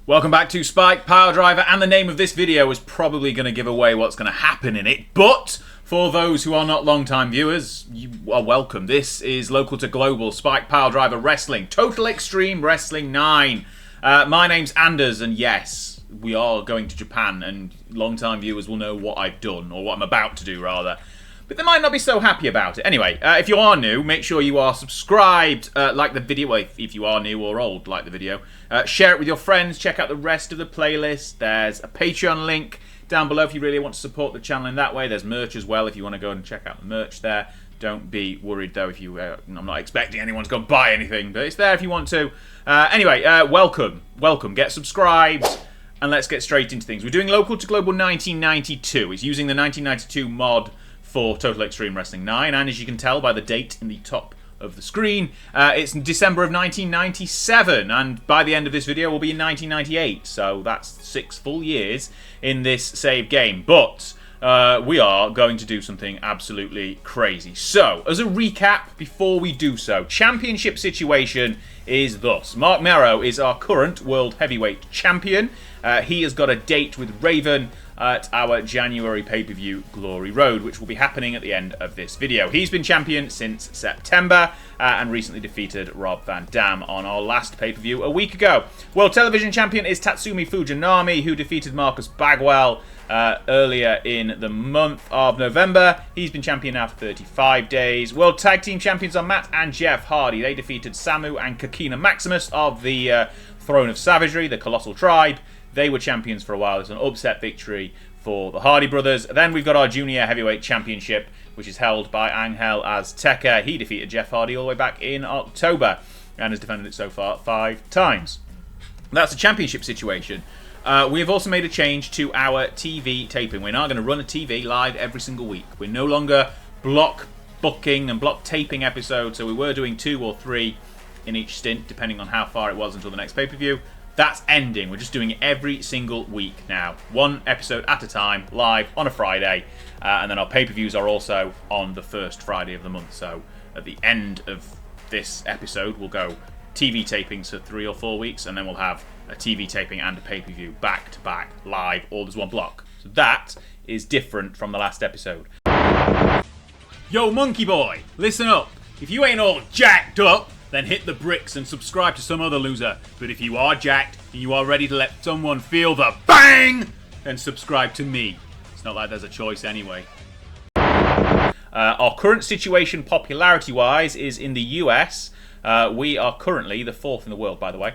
Welcome back to Spike Piledriver, and the name of this video is probably going to give away what's going to happen in it, but for those who are not long-time viewers, you are welcome. This is local to global Spike Piledriver Wrestling, Total Extreme Wrestling 9. My name's Anders, and yes, we are going to Japan, and long-time viewers will know what I've done, or what I'm about to do, rather. But they might not be so happy about it. Anyway, if you are new, make sure you are subscribed, like the video, well, if you are new or old, like the video. Share it with your friends, check out the rest of the playlist. There's a Patreon link down below if you really want to support the channel in that way. There's merch as well if you want to go and check out the merch there. Don't be worried though if you, I'm not expecting anyone to go buy anything, but it's there if you want to. Anyway, welcome, get subscribed. And let's get straight into things. We're doing Local to Global 1992. It's using the 1992 mod for Total Extreme Wrestling 9, and as you can tell by the date in the top of the screen, it's December of 1997, and by the end of this video we'll be in 1998, so that's 6 full years in this save game. But we are going to do something absolutely crazy. So, as a recap, before we do so, championship situation is thus. Mark Merrow is our current World Heavyweight Champion. He has got a date with Raven at our January pay-per-view Glory Road, which will be happening at the end of this video. He's been champion since September and recently defeated Rob Van Dam on our last pay-per-view a week ago. World Television Champion is Tatsumi Fujinami, who defeated Marcus Bagwell earlier in the month of November. He's been champion now for 35 days. World Tag Team Champions are Matt and Jeff Hardy. They defeated Samu and Kakina Maximus of the Throne of Savagery, the Colossal Tribe. They were champions for a while. It's an upset victory for the Hardy Brothers. Then we've got our Junior Heavyweight Championship, which is held by Angel Azteca. He defeated Jeff Hardy all the way back in October and has defended it so far 5 times. That's a championship situation. We have also made a change to our TV taping. We're now going to run a TV live every single week. We're no longer block booking and block taping episodes, so we were doing 2 or 3 in each stint, depending on how far it was until the next pay-per-view. That's ending. We're just doing it every single week now. 1 episode at a time, live on a Friday. And then our pay-per-views are also on the first Friday of the month. So at the end of this episode, we'll go TV tapings for 3 or 4 weeks. And then we'll have a TV taping and a pay-per-view back-to-back, live, all as one block. So that is different from the last episode. Yo, monkey boy, listen up. If you ain't all jacked up, then hit the bricks and subscribe to some other loser. But if you are jacked and you are ready to let someone feel the bang, then subscribe to me. It's not like there's a choice anyway. Our current situation popularity-wise is in the US. We are currently, the 4th in the world by the way,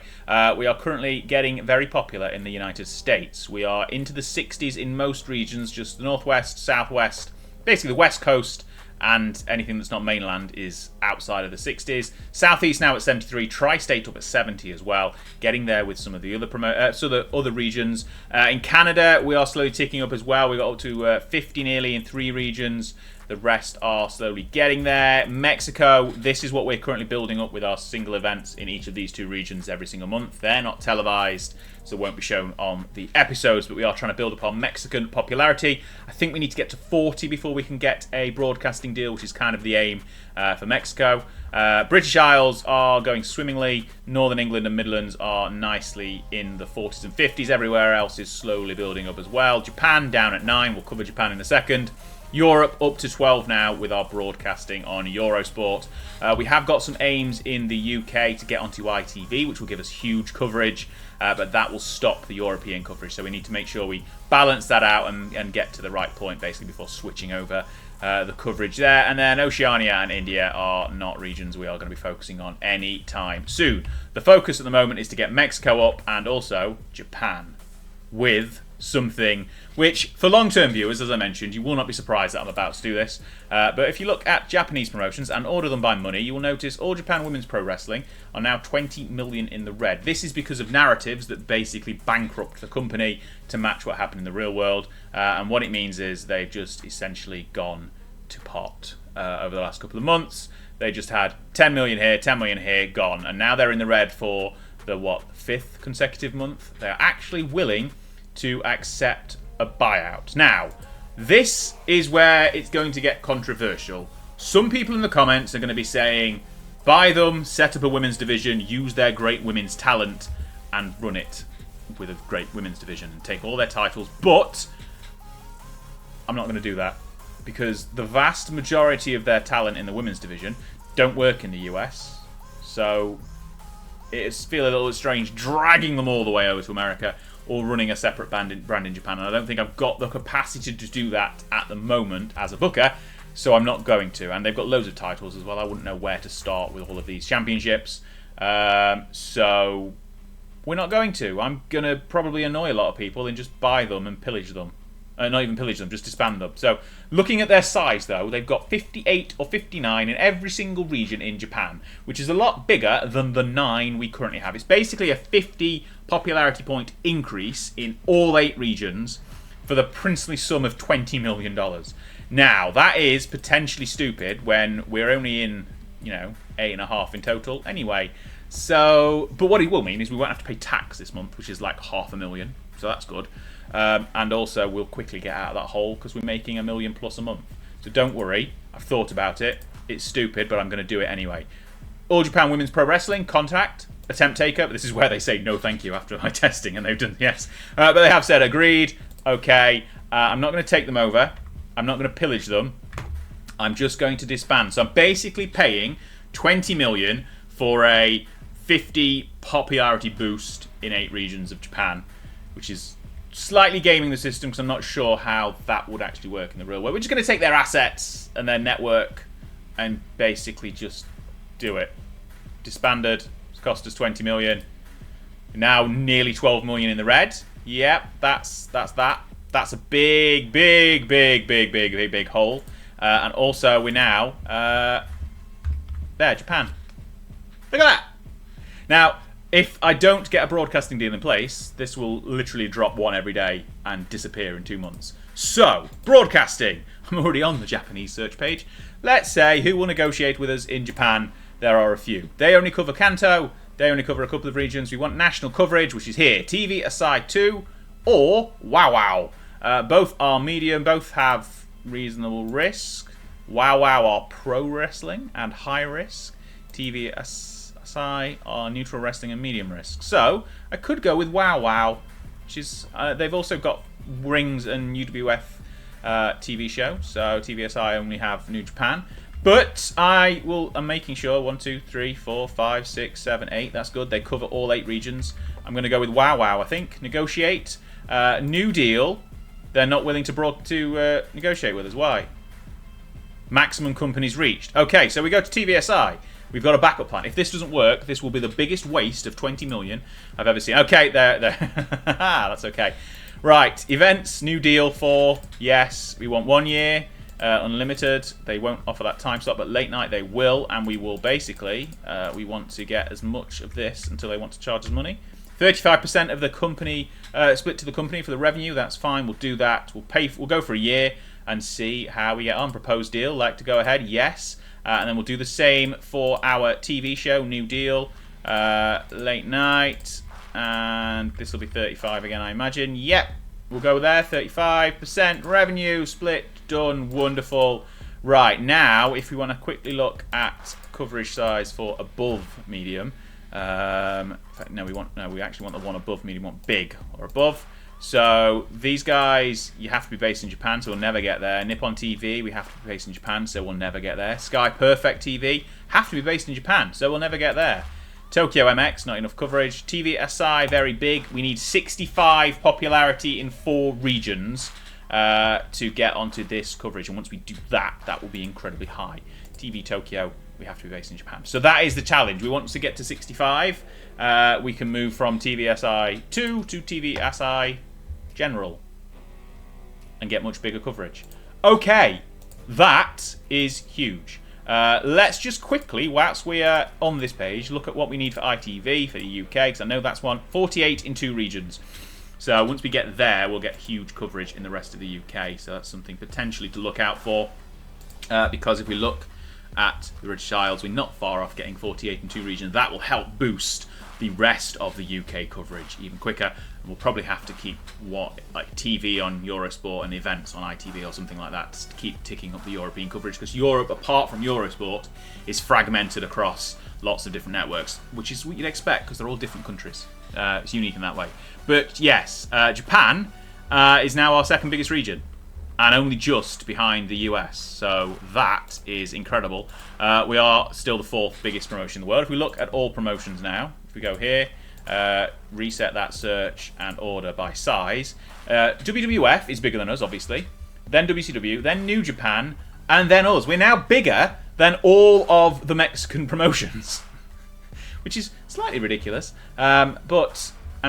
we are currently getting very popular in the United States. We are into the 60s in most regions, just the Northwest, Southwest, basically the West Coast, and anything that's not mainland is outside of the 60s. Southeast now at 73, Tri-State up at 70 as well, getting there with some of the other other regions. In Canada, we are slowly ticking up as well. We got up to 50 nearly in 3 regions. The rest are slowly getting there. Mexico, this is what we're currently building up with our single events in each of these 2 regions every single month. They're not televised, so won't be shown on the episodes, but we are trying to build upon Mexican popularity. I think we need to get to 40 before we can get a broadcasting deal, which is kind of the aim for Mexico. British Isles are going swimmingly. Northern England and Midlands are nicely in the 40s and 50s. Everywhere else is slowly building up as well. Japan down at 9. We'll cover Japan in a second. Europe up to 12 now with our broadcasting on Eurosport. We have got some aims in the UK to get onto ITV, which will give us huge coverage, but that will stop the European coverage. So we need to make sure we balance that out and get to the right point basically before switching over the coverage there. And then Oceania and India are not regions we are going to be focusing on any time soon. The focus at the moment is to get Mexico up and also Japan with something which, for long-term viewers, as I mentioned, you will not be surprised that I'm about to do this. But if you look at Japanese promotions and order them by money, you will notice All Japan Women's Pro Wrestling are now 20 million in the red. This is because of narratives that basically bankrupt the company to match what happened in the real world. And what it means is they've just essentially gone to pot over the last couple of months. They just had 10 million here, 10 million here, gone. And now they're in the red for the, 5th consecutive month. They're actually willing to accept a buyout. Now, this is where it's going to get controversial. Some people in the comments are going to be saying, buy them, set up a women's division, use their great women's talent, and run it. with a great women's division and take all their titles, but I'm not going to do that because the vast majority of their talent in the women's division don't work in the US. So it's feel a little strange dragging them all the way over to America or running a separate brand in Japan. And I don't think I've got the capacity to do that at the moment as a booker, so I'm not going to. And they've got loads of titles as well. I wouldn't know where to start with all of these championships. So we're not going to. I'm going to probably annoy a lot of people and just buy them and pillage them. Not even pillage them, just disband them. So, looking at their size, though, they've got 58 or 59 in every single region in Japan, which is a lot bigger than the 9 we currently have. It's basically a 50 popularity point increase in all 8 regions for the princely sum of $20 million. Now, that is potentially stupid when we're only in, 8.5 in total anyway. So, but what it will mean is we won't have to pay tax this month, which is like $500,000. So that's good. And also, we'll quickly get out of that hole because we're making $1 million plus a month. So don't worry, I've thought about it. It's stupid, but I'm going to do it anyway. All Japan Women's Pro Wrestling, contact, attempt takeover. This is where they say no thank you after my testing, and they've done yes. But they have said agreed, okay, I'm not going to take them over. I'm not going to pillage them. I'm just going to disband. So I'm basically paying $20 million for a 50 popularity boost in 8 regions of Japan, which is slightly gaming the system because I'm not sure how that would actually work in the real world. We're just going to take their assets and their network and basically just do it. Disbanded. It's cost us $20 million. Now nearly $12 million in the red. Yep, that's that. That's a big hole. And also we're now there, Japan. Look at that. Now, if I don't get a broadcasting deal in place, this will literally drop one every day and disappear in 2 months. So, broadcasting. I'm already on the Japanese search page. Let's say who will negotiate with us in Japan. There are a few. They only cover Kanto. They only cover a couple of regions. We want national coverage, which is here. TV aside 2 or Wow Wow. Both are medium. Both have reasonable risk. Wow Wow are pro wrestling and high risk. TV aside are neutral wrestling and medium risk. So I could go with Wow Wow, which is they've also got Rings and UWF TV show. So TVSI only have New Japan, but I'm making sure 1, 2, 3, 4, 5, 6, 7, 8. That's good. They cover all 8 regions. I'm going to go with Wow Wow. I think negotiate new deal. They're not willing to negotiate with us. Why? Maximum companies reached. Okay, so we go to TVSI. We've got a backup plan. If this doesn't work, this will be the biggest waste of $20 million I've ever seen. Okay, there. That's okay. Right, events, new deal for, yes, we want 1 year, unlimited. They won't offer that time slot, but late night they will, and we will basically, we want to get as much of this until they want to charge us money. 35% of the company, split to the company for the revenue, that's fine, we'll do that. We'll go for a year and see how we get on. Proposed deal, like to go ahead, yes. And then we'll do the same for our TV show, new deal, late night, and this will be 35 again, I imagine. Yep, we'll go there, 35% revenue, split, done, wonderful. Right, now, if we want to quickly look at coverage size for above medium, in fact, no, we actually want the one above medium, we want big or above. So these guys, you have to be based in Japan, so we'll never get there. Nippon TV, we have to be based in Japan, so we'll never get there. Sky Perfect TV, have to be based in Japan, so we'll never get there. Tokyo MX, not enough coverage. TV SI, very big. We need 65 popularity in 4 regions to get onto this coverage, and once we do that, that will be incredibly high. TV Tokyo, we have to be based in Japan. So that is the challenge. We want to get to 65. We can move from TVSI 2 to TVSI General and get much bigger coverage. Okay, that is huge. Let's just quickly, whilst we are on this page, look at what we need for ITV for the UK, because I know that's one. 48 in 2 regions. So once we get there, we'll get huge coverage in the rest of the UK. So that's something potentially to look out for, because if we look at the British Isles, we're not far off getting 48 in 2 regions. That will help boost the rest of the UK coverage even quicker. And we'll probably have to keep like TV on Eurosport and events on ITV or something like that to keep ticking up the European coverage, because Europe, apart from Eurosport, is fragmented across lots of different networks, which is what you'd expect because they're all different countries. It's unique in that way. But yes, Japan is now our second biggest region, and only just behind the US. So that is incredible. We are still the fourth biggest promotion in the world. If we look at all promotions now, if we go here, reset that search and order by size, WWF is bigger than us, obviously. Then WCW, then New Japan, and then us. We're now bigger than all of the Mexican promotions, which is slightly ridiculous. And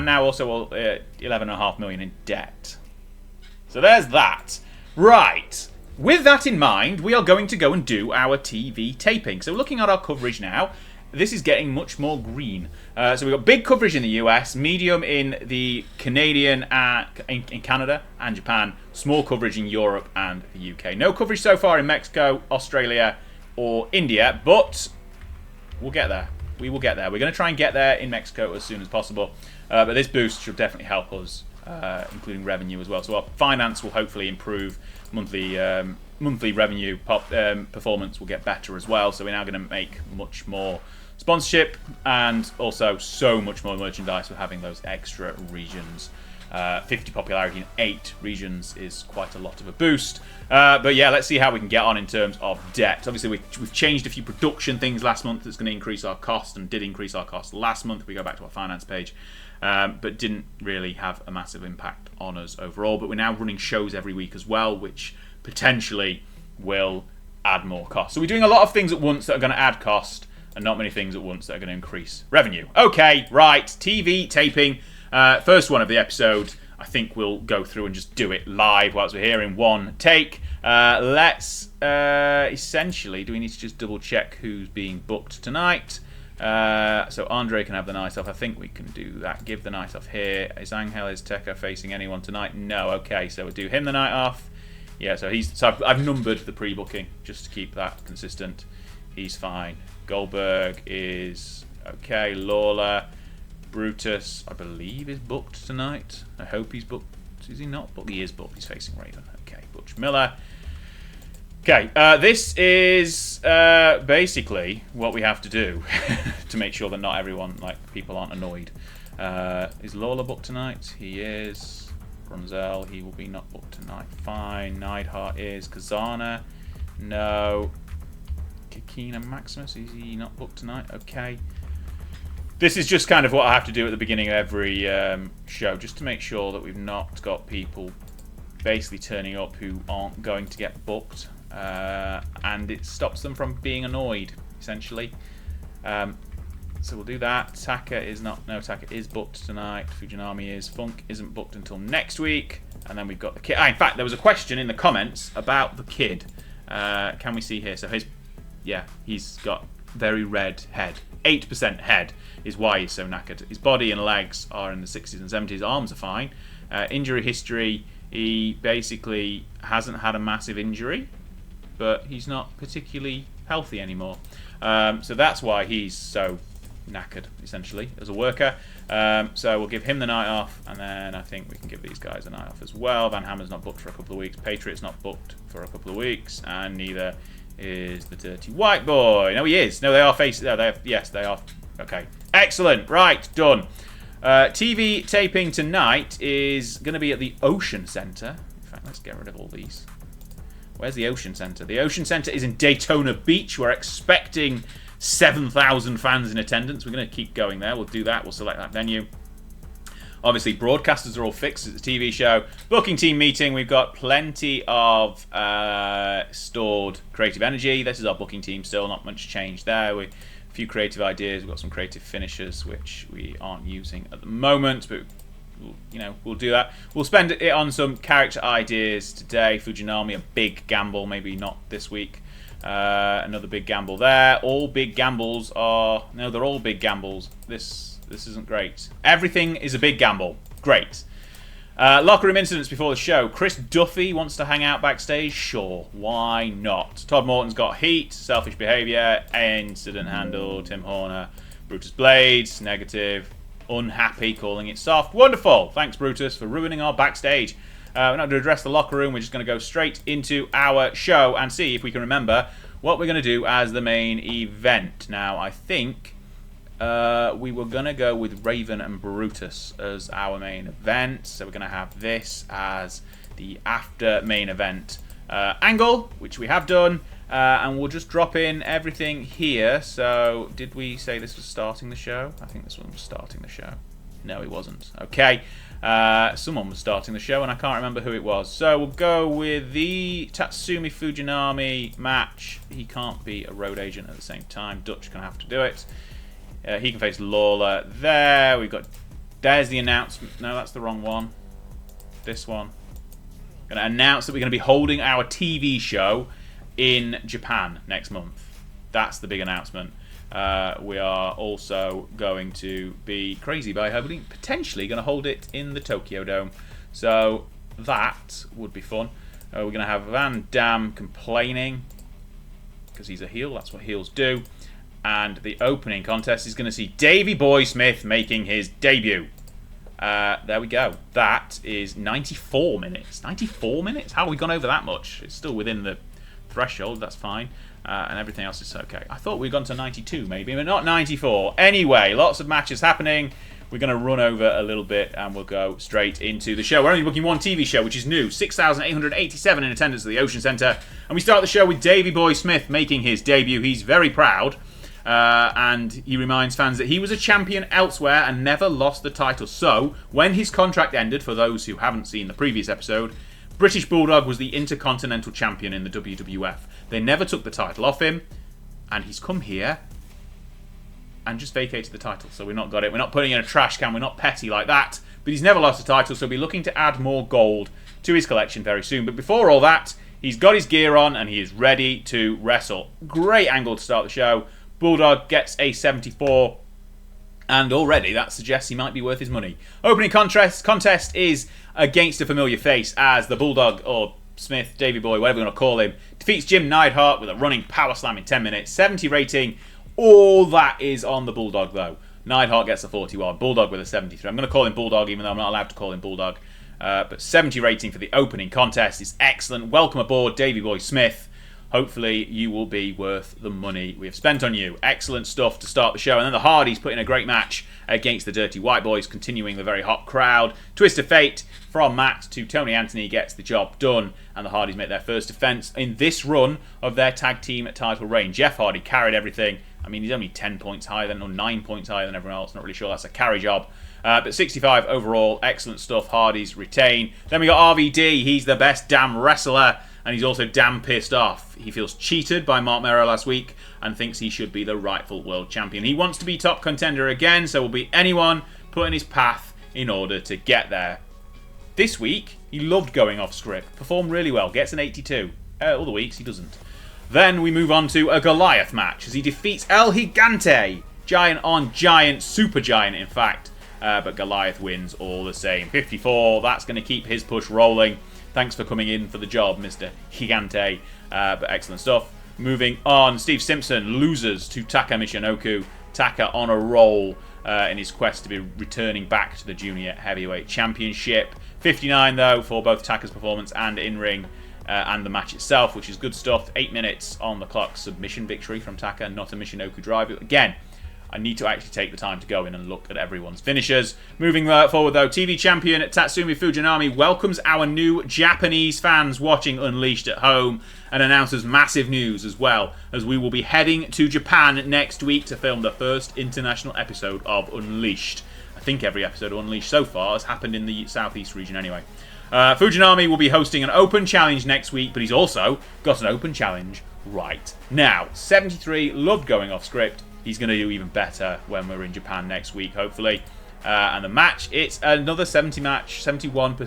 now also 11.5 million in debt. So there's that. Right, with that in mind, we are going to go and do our TV taping. So looking at our coverage now, this is getting much more green. So we've got big coverage in the US, medium in the Canadian, in Canada and Japan, small coverage in Europe and the UK. No coverage so far in Mexico, Australia or India, but we'll get there. We will get there. We're going to try and get there in Mexico as soon as possible. But this boost should definitely help us, including revenue as well. So our finance will hopefully improve. Monthly revenue performance will get better as well. So we're now going to make much more sponsorship and also so much more merchandise for having those extra regions. 50 popularity in 8 regions is quite a lot of a boost. But yeah, let's see how we can get on in terms of debt. Obviously, we've changed a few production things last month that's going to increase our cost, and did increase our cost last month if we go back to our finance page. But didn't really have a massive impact on us overall. But we're now running shows every week as well, which potentially will add more cost. So we're doing a lot of things at once that are going to add cost, and not many things at once that are going to increase revenue. Okay, right, TV taping. First one of the episode. I think we'll go through and just do it live whilst we're here in one take. Let's essentially, do we need to just double check who's being booked tonight? So Andre can have the night off. I think we can do that. Give the night off here. Is Angel Azteca facing anyone tonight? No. Okay, so we'll do him the night off. Yeah, so I've numbered the pre-booking just to keep that consistent. He's fine. Goldberg is okay. Lawler, Brutus, I believe, is booked tonight. I hope he's booked. Is he not booked? He is booked. He's facing Raven. Okay, Butch Miller. Okay, this is basically what we have to do to make sure that not everyone, people aren't annoyed. Is Lawler booked tonight? He is. Brunzel, he will be not booked tonight. Fine. Neidhart is. Kazana, no. Kikina Maximus, is he not booked tonight? Okay. This is just kind of what I have to do at the beginning of every show, just to make sure that we've not got people basically turning up who aren't going to get booked. And it stops them from being annoyed, essentially. So we'll do that. Taka is not. No, Taka is booked tonight. Fujinami is. Funk isn't booked until next week. And then we've got the kid. In fact, there was a question in the comments about the kid. Can we see here? So he's got very red head. 8% head is why he's so knackered. His body and legs are in the 60s and 70s. Arms are fine. Injury history, he basically hasn't had a massive injury, but he's not particularly healthy anymore. So that's why he's so knackered, essentially, as a worker. So we'll give him the night off, and then I think we can give these guys a night off as well. Van Hammer's not booked for a couple of weeks. Patriot's not booked for a couple of weeks, and neither is the Dirty White Boy. No, he is. No, they are facing. No, yes, they are. Okay, excellent. Right, done. TV taping tonight is going to be at the Ocean Center. In fact, let's get rid of all these. Where's the Ocean Center? The Ocean Center is in Daytona Beach. We're expecting 7,000 fans in attendance. We're going to keep going there. We'll do that. We'll select that venue. Obviously, broadcasters are all fixed. It's a TV show. Booking team meeting. We've got plenty of stored creative energy. This is our booking team still. Not much change there. A few creative ideas. We've got some creative finishers, which we aren't using at the moment. But, we'll do that. We'll spend it on some character ideas today. Fujinami, a big gamble. Maybe not this week. Another big gamble there. All big gambles are... No, they're all big gambles. This isn't great. Everything is a big gamble. Great. Locker room incidents before the show. Chris Duffy wants to hang out backstage. Sure, why not? Todd Morton's got heat, selfish behaviour, incident handle. Tim Horner Brutus Blades, negative. Unhappy, calling it soft. Wonderful. Thanks, Brutus, for ruining our backstage. We're not going to address the locker room. We're just going to go straight into our show and see if we can remember what we're going to do as the main event. Now, I think we were going to go with Raven and Brutus as our main event. So we're going to have this as the after main event angle, which we have done. And we'll just drop in everything here. So, did we say this was starting the show? I think this one was starting the show. No, it wasn't. Okay. Someone was starting the show, and I can't remember who it was. So, we'll go with the Tatsumi Fujinami match. He can't be a road agent at the same time. Dutch going to have to do it. He can face Lawler there. We've got... There's the announcement. No, that's the wrong one. This one. Going to announce that we're going to be holding our TV show in Japan next month. That's the big announcement. We are also going to be crazy by hoping potentially going to hold it in the Tokyo Dome. So that would be fun. We're going to have Van Dam complaining because he's a heel. That's what heels do. And the opening contest is going to see Davey Boy Smith making his debut. There we go. That is 94 minutes. 94 minutes? How have we gone over that much? It's still within the threshold, that's fine, and everything else is okay. I thought we'd gone to 92 maybe, but not 94. Anyway, lots of matches happening. We're going to run over a little bit and we'll go straight into the show. We're only booking one TV show, which is new. 6,887 in attendance at the Ocean Centre. And we start the show with Davey Boy Smith making his debut. He's very proud. And he reminds fans that he was a champion elsewhere and never lost the title. So, when his contract ended, for those who haven't seen the previous episode, British Bulldog was the Intercontinental Champion in the WWF. They never took the title off him, and he's come here and just vacated the title. So we've not got it. We're not putting it in a trash can. We're not petty like that. But he's never lost the title, so he'll be looking to add more gold to his collection very soon. But before all that, he's got his gear on and he is ready to wrestle. Great angle to start the show. Bulldog gets a 74. And already that suggests he might be worth his money. Opening contest is against a familiar face as the Bulldog, or Smith, Davey Boy, whatever you want to call him, defeats Jim Neidhart with a running power slam in 10 minutes. 70 rating. All that is on the Bulldog though. Neidhart gets a 41. Bulldog with a 73. I'm going to call him Bulldog even though I'm not allowed to call him Bulldog. But 70 rating for the opening contest is excellent. Welcome aboard, Davey Boy Smith. Hopefully you will be worth the money we have spent on you. Excellent stuff to start the show. And then the Hardys put in a great match against the Dirty White Boys, continuing the very hot crowd. Twist of Fate from Matt to Tony Anthony gets the job done. And the Hardys make their first defense in this run of their tag team title reign. Jeff Hardy carried everything. I mean, he's only 10 points higher than, or 9 points higher than everyone else. Not really sure that's a carry job. But 65 overall. Excellent stuff. Hardys retain. Then we got RVD. He's the best damn wrestler. And he's also damn pissed off. He feels cheated by Mark Merrow last week and thinks he should be the rightful world champion. He wants to be top contender again, so will be anyone put in his path in order to get there. This week, he loved going off script. Performed really well. Gets an 82. Other weeks, he doesn't. Then we move on to a Goliath match as he defeats El Gigante. Giant on giant. Super giant, in fact. But Goliath wins all the same. 54. That's going to keep his push rolling. Thanks for coming in for the job, Mr. Gigante. But excellent stuff. Moving on, Steve Simpson loses to Taka Michinoku. Taka on a roll in his quest to be returning back to the Junior Heavyweight Championship. 59, though, for both Taka's performance and in-ring and the match itself, which is good stuff. 8 minutes on the clock. Submission victory from Taka, not a Michinoku drive. Again, I need to actually take the time to go in and look at everyone's finishers. Moving forward, though, TV champion Tatsumi Fujinami welcomes our new Japanese fans watching Unleashed at home and announces massive news as well, as we will be heading to Japan next week to film the first international episode of Unleashed. I think every episode of Unleashed so far has happened in the Southeast region anyway. Fujinami will be hosting an open challenge next week, but he's also got an open challenge right now. 73, loved going off script. He's going to do even better when we're in Japan next week, hopefully. And the match, it's another 70 match, 71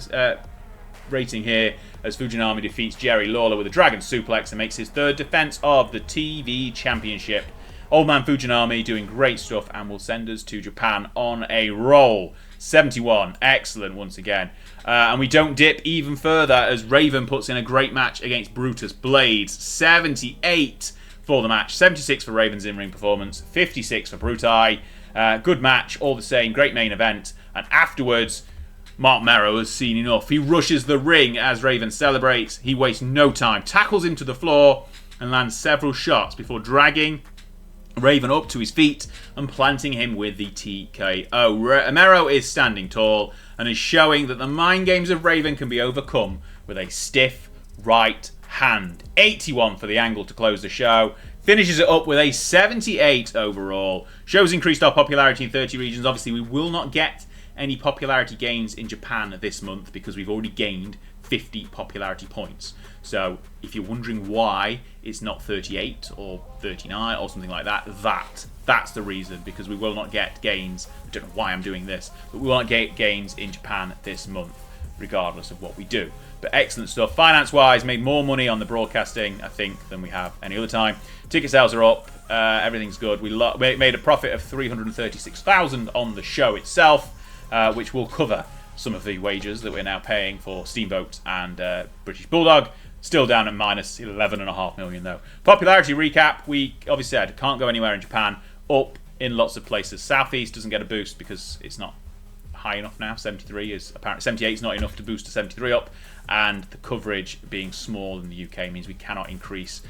rating here, as Fujinami defeats Jerry Lawler with a Dragon Suplex and makes his third defense of the TV Championship. Old man Fujinami doing great stuff and will send us to Japan on a roll. 71, excellent once again. And we don't dip even further as Raven puts in a great match against Brutus Blades. 78 for the match. 76 for Raven's in-ring performance. 56 for Brutai. Good match, all the same. Great main event. And afterwards, Mark Merrow has seen enough. He rushes the ring as Raven celebrates. He wastes no time, tackles him to the floor, and lands several shots before dragging Raven up to his feet and planting him with the TKO. Merrow is standing tall and is showing that the mind games of Raven can be overcome with a stiff right hand. 81 for the angle to close the show. Finishes it up with a 78 overall. Shows increased our popularity in 30 regions. Obviously, we will not get any popularity gains in Japan this month because we've already gained 50 popularity points. So if you're wondering why it's not 38 or 39 or something like that, that's the reason, because we will not get gains. I don't know why I'm doing this, but we will not get gains in Japan this month regardless of what we do. But excellent stuff. Finance-wise, made more money on the broadcasting, I think, than we have any other time. Ticket sales are up. Everything's good. We made a profit of 336,000 on the show itself, which will cover some of the wages that we're now paying for Steamboat and British Bulldog. Still down at minus 11.5 million though. Popularity recap, we obviously said can't go anywhere in Japan. Up in lots of places. Southeast doesn't get a boost because it's not high enough now. 73 is apparently 78 is not enough to boost to 73 up, and the coverage being small in the UK means we cannot increase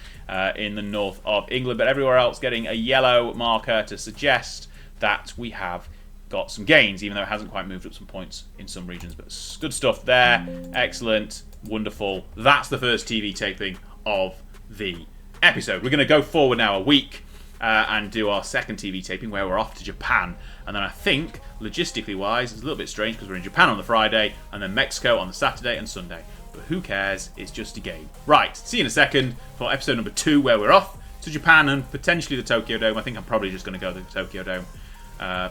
in the north of England. But everywhere else getting a yellow marker to suggest that we have got some gains, even though it hasn't quite moved up some points in some regions. But good stuff there. Excellent. Wonderful. That's the first TV taping of the episode. We're going to go forward now a week and do our second TV taping where we're off to Japan. And then I think, logistically wise, it's a little bit strange because we're in Japan on the Friday and then Mexico on the Saturday and Sunday. But who cares? It's just a game. Right, see you in a second for episode number 2 where we're off to Japan and potentially the Tokyo Dome. I think I'm probably just going to go to the Tokyo Dome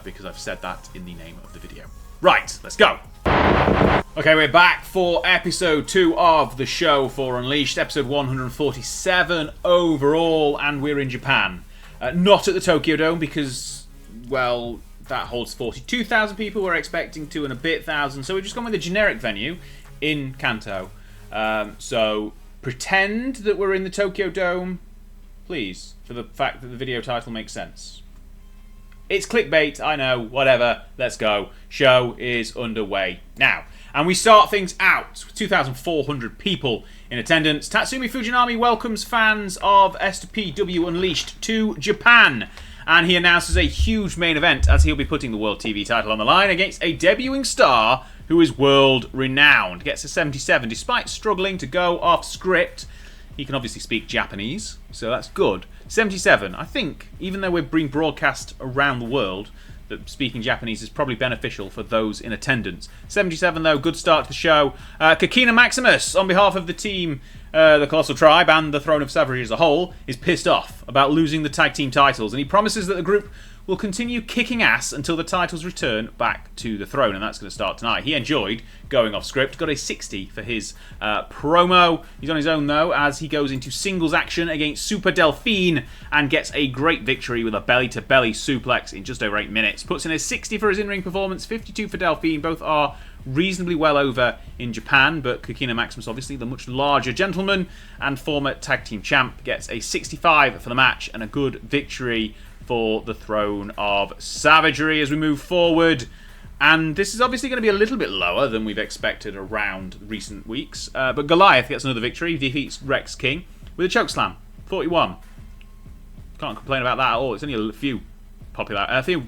because I've said that in the name of the video. Right, let's go. Okay, we're back for episode 2 of the show for Unleashed, episode 147 overall, and we're in Japan. Not at the Tokyo Dome because, well, that holds 42,000 people. We're expecting 2 and a bit thousand, so we've just gone with a generic venue in Kanto. So pretend that we're in the Tokyo Dome, please, for the fact that the video title makes sense. It's clickbait, I know, whatever, let's go. Show is underway now. And we start things out with 2,400 people in attendance. Tatsumi Fujinami welcomes fans of TEW Unleashed to Japan. And he announces a huge main event as he'll be putting the World TV title on the line against a debuting star who is world renowned. Gets a 77 despite struggling to go off script. He can obviously speak Japanese, so that's good. 77, I think, even though we're being broadcast around the world, that speaking Japanese is probably beneficial for those in attendance. 77 though, good start to the show. Kakina Maximus, on behalf of the team, the Colossal Tribe and the Throne of Savagery as a whole, is pissed off about losing the tag team titles, and he promises that the group will continue kicking ass until the titles return back to the throne, and that's going to start tonight. He enjoyed going off script, got a 60 for his promo. He's on his own though as he goes into singles action against Super Delphine and gets a great victory with a belly-to-belly suplex in just over 8 minutes. Puts in a 60 for his in-ring performance, 52 for Delphine. Both are reasonably well over in Japan, but Kakina Maximus, obviously the much larger gentleman and former tag team champ, gets a 65 for the match and a good victory for the Throne of Savagery as we move forward. And this is obviously going to be a little bit lower than we've expected around recent weeks. But Goliath gets another victory, defeats Rex King with a chokeslam, 41. Can't complain about that at all. It's only a few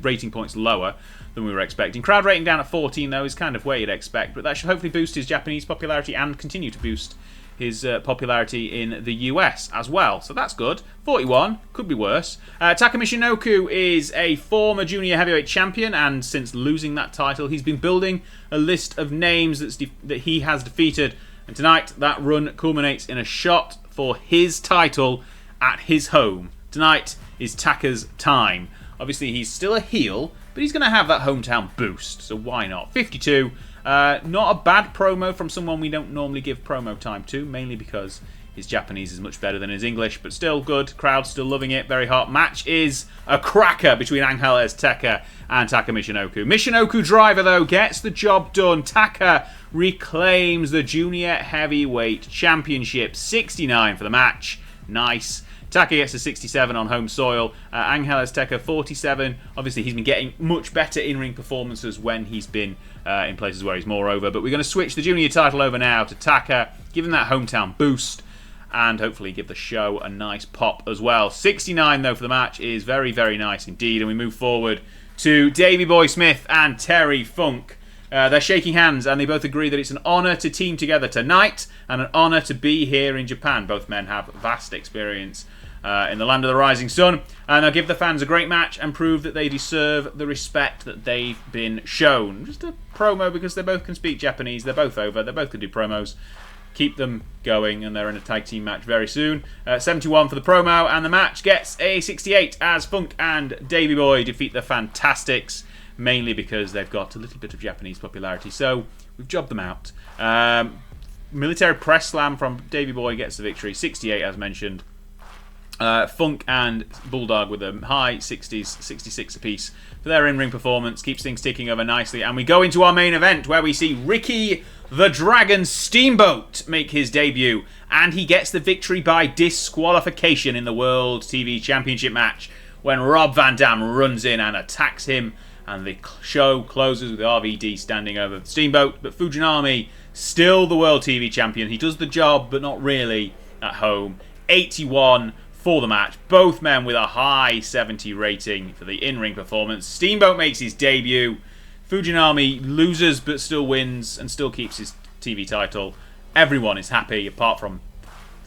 rating points lower than we were expecting. Crowd rating down at 14 though is kind of where you'd expect, but that should hopefully boost his Japanese popularity and continue to boost his popularity in the US as well. So that's good. 41, could be worse. Taka Michinoku is a former junior heavyweight champion, and since losing that title, he's been building a list of names that he has defeated. And tonight, that run culminates in a shot for his title at his home. Tonight is Taka's time. Obviously, he's still a heel, but he's going to have that hometown boost, so why not? 52. Not a bad promo from someone we don't normally give promo time to, mainly because his Japanese is much better than his English, but still good. Crowd still loving it. Very hot. Match is a cracker between Angel Azteca and Taka Michinoku. Michinoku Driver, though, gets the job done. Taka reclaims the Junior Heavyweight Championship. 69 for the match. Nice. Taka gets a 67 on home soil. Angel Azteca 47. Obviously, he's been getting much better in-ring performances when he's been in places where he's more over. But we're going to switch the junior title over now to Taka, give him that hometown boost, and hopefully give the show a nice pop as well. 69, though, for the match is very, very nice indeed. And we move forward to Davey Boy Smith and Terry Funk. They're shaking hands, and they both agree that it's an honour to team together tonight and an honour to be here in Japan. Both men have vast experience in the land of the rising sun, and they'll give the fans a great match and prove that they deserve the respect that they've been shown. Just a promo because they both can speak Japanese. They're both over. They both can do promos. Keep them going, and they're in a tag team match very soon. 71 for the promo, and the match gets a 68 as Funk and Davey Boy defeat the Fantastics, mainly because they've got a little bit of Japanese popularity, so we've jobbed them out. Military press slam from Davey Boy gets the victory, 68 as mentioned. Funk and Bulldog with a high 60s, 66 apiece for their in-ring performance. Keeps things ticking over nicely. And we go into our main event where we see Ricky the Dragon Steamboat make his debut. And he gets the victory by disqualification in the World TV Championship match when Rob Van Dam runs in and attacks him. And the show closes with RVD standing over the Steamboat. But Fujinami, still the World TV Champion. He does the job, but not really at home. 81 for the match. Both men with a high 70 rating for the in-ring performance. Steamboat makes his debut. Fujinami loses but still wins and still keeps his TV title. Everyone is happy apart from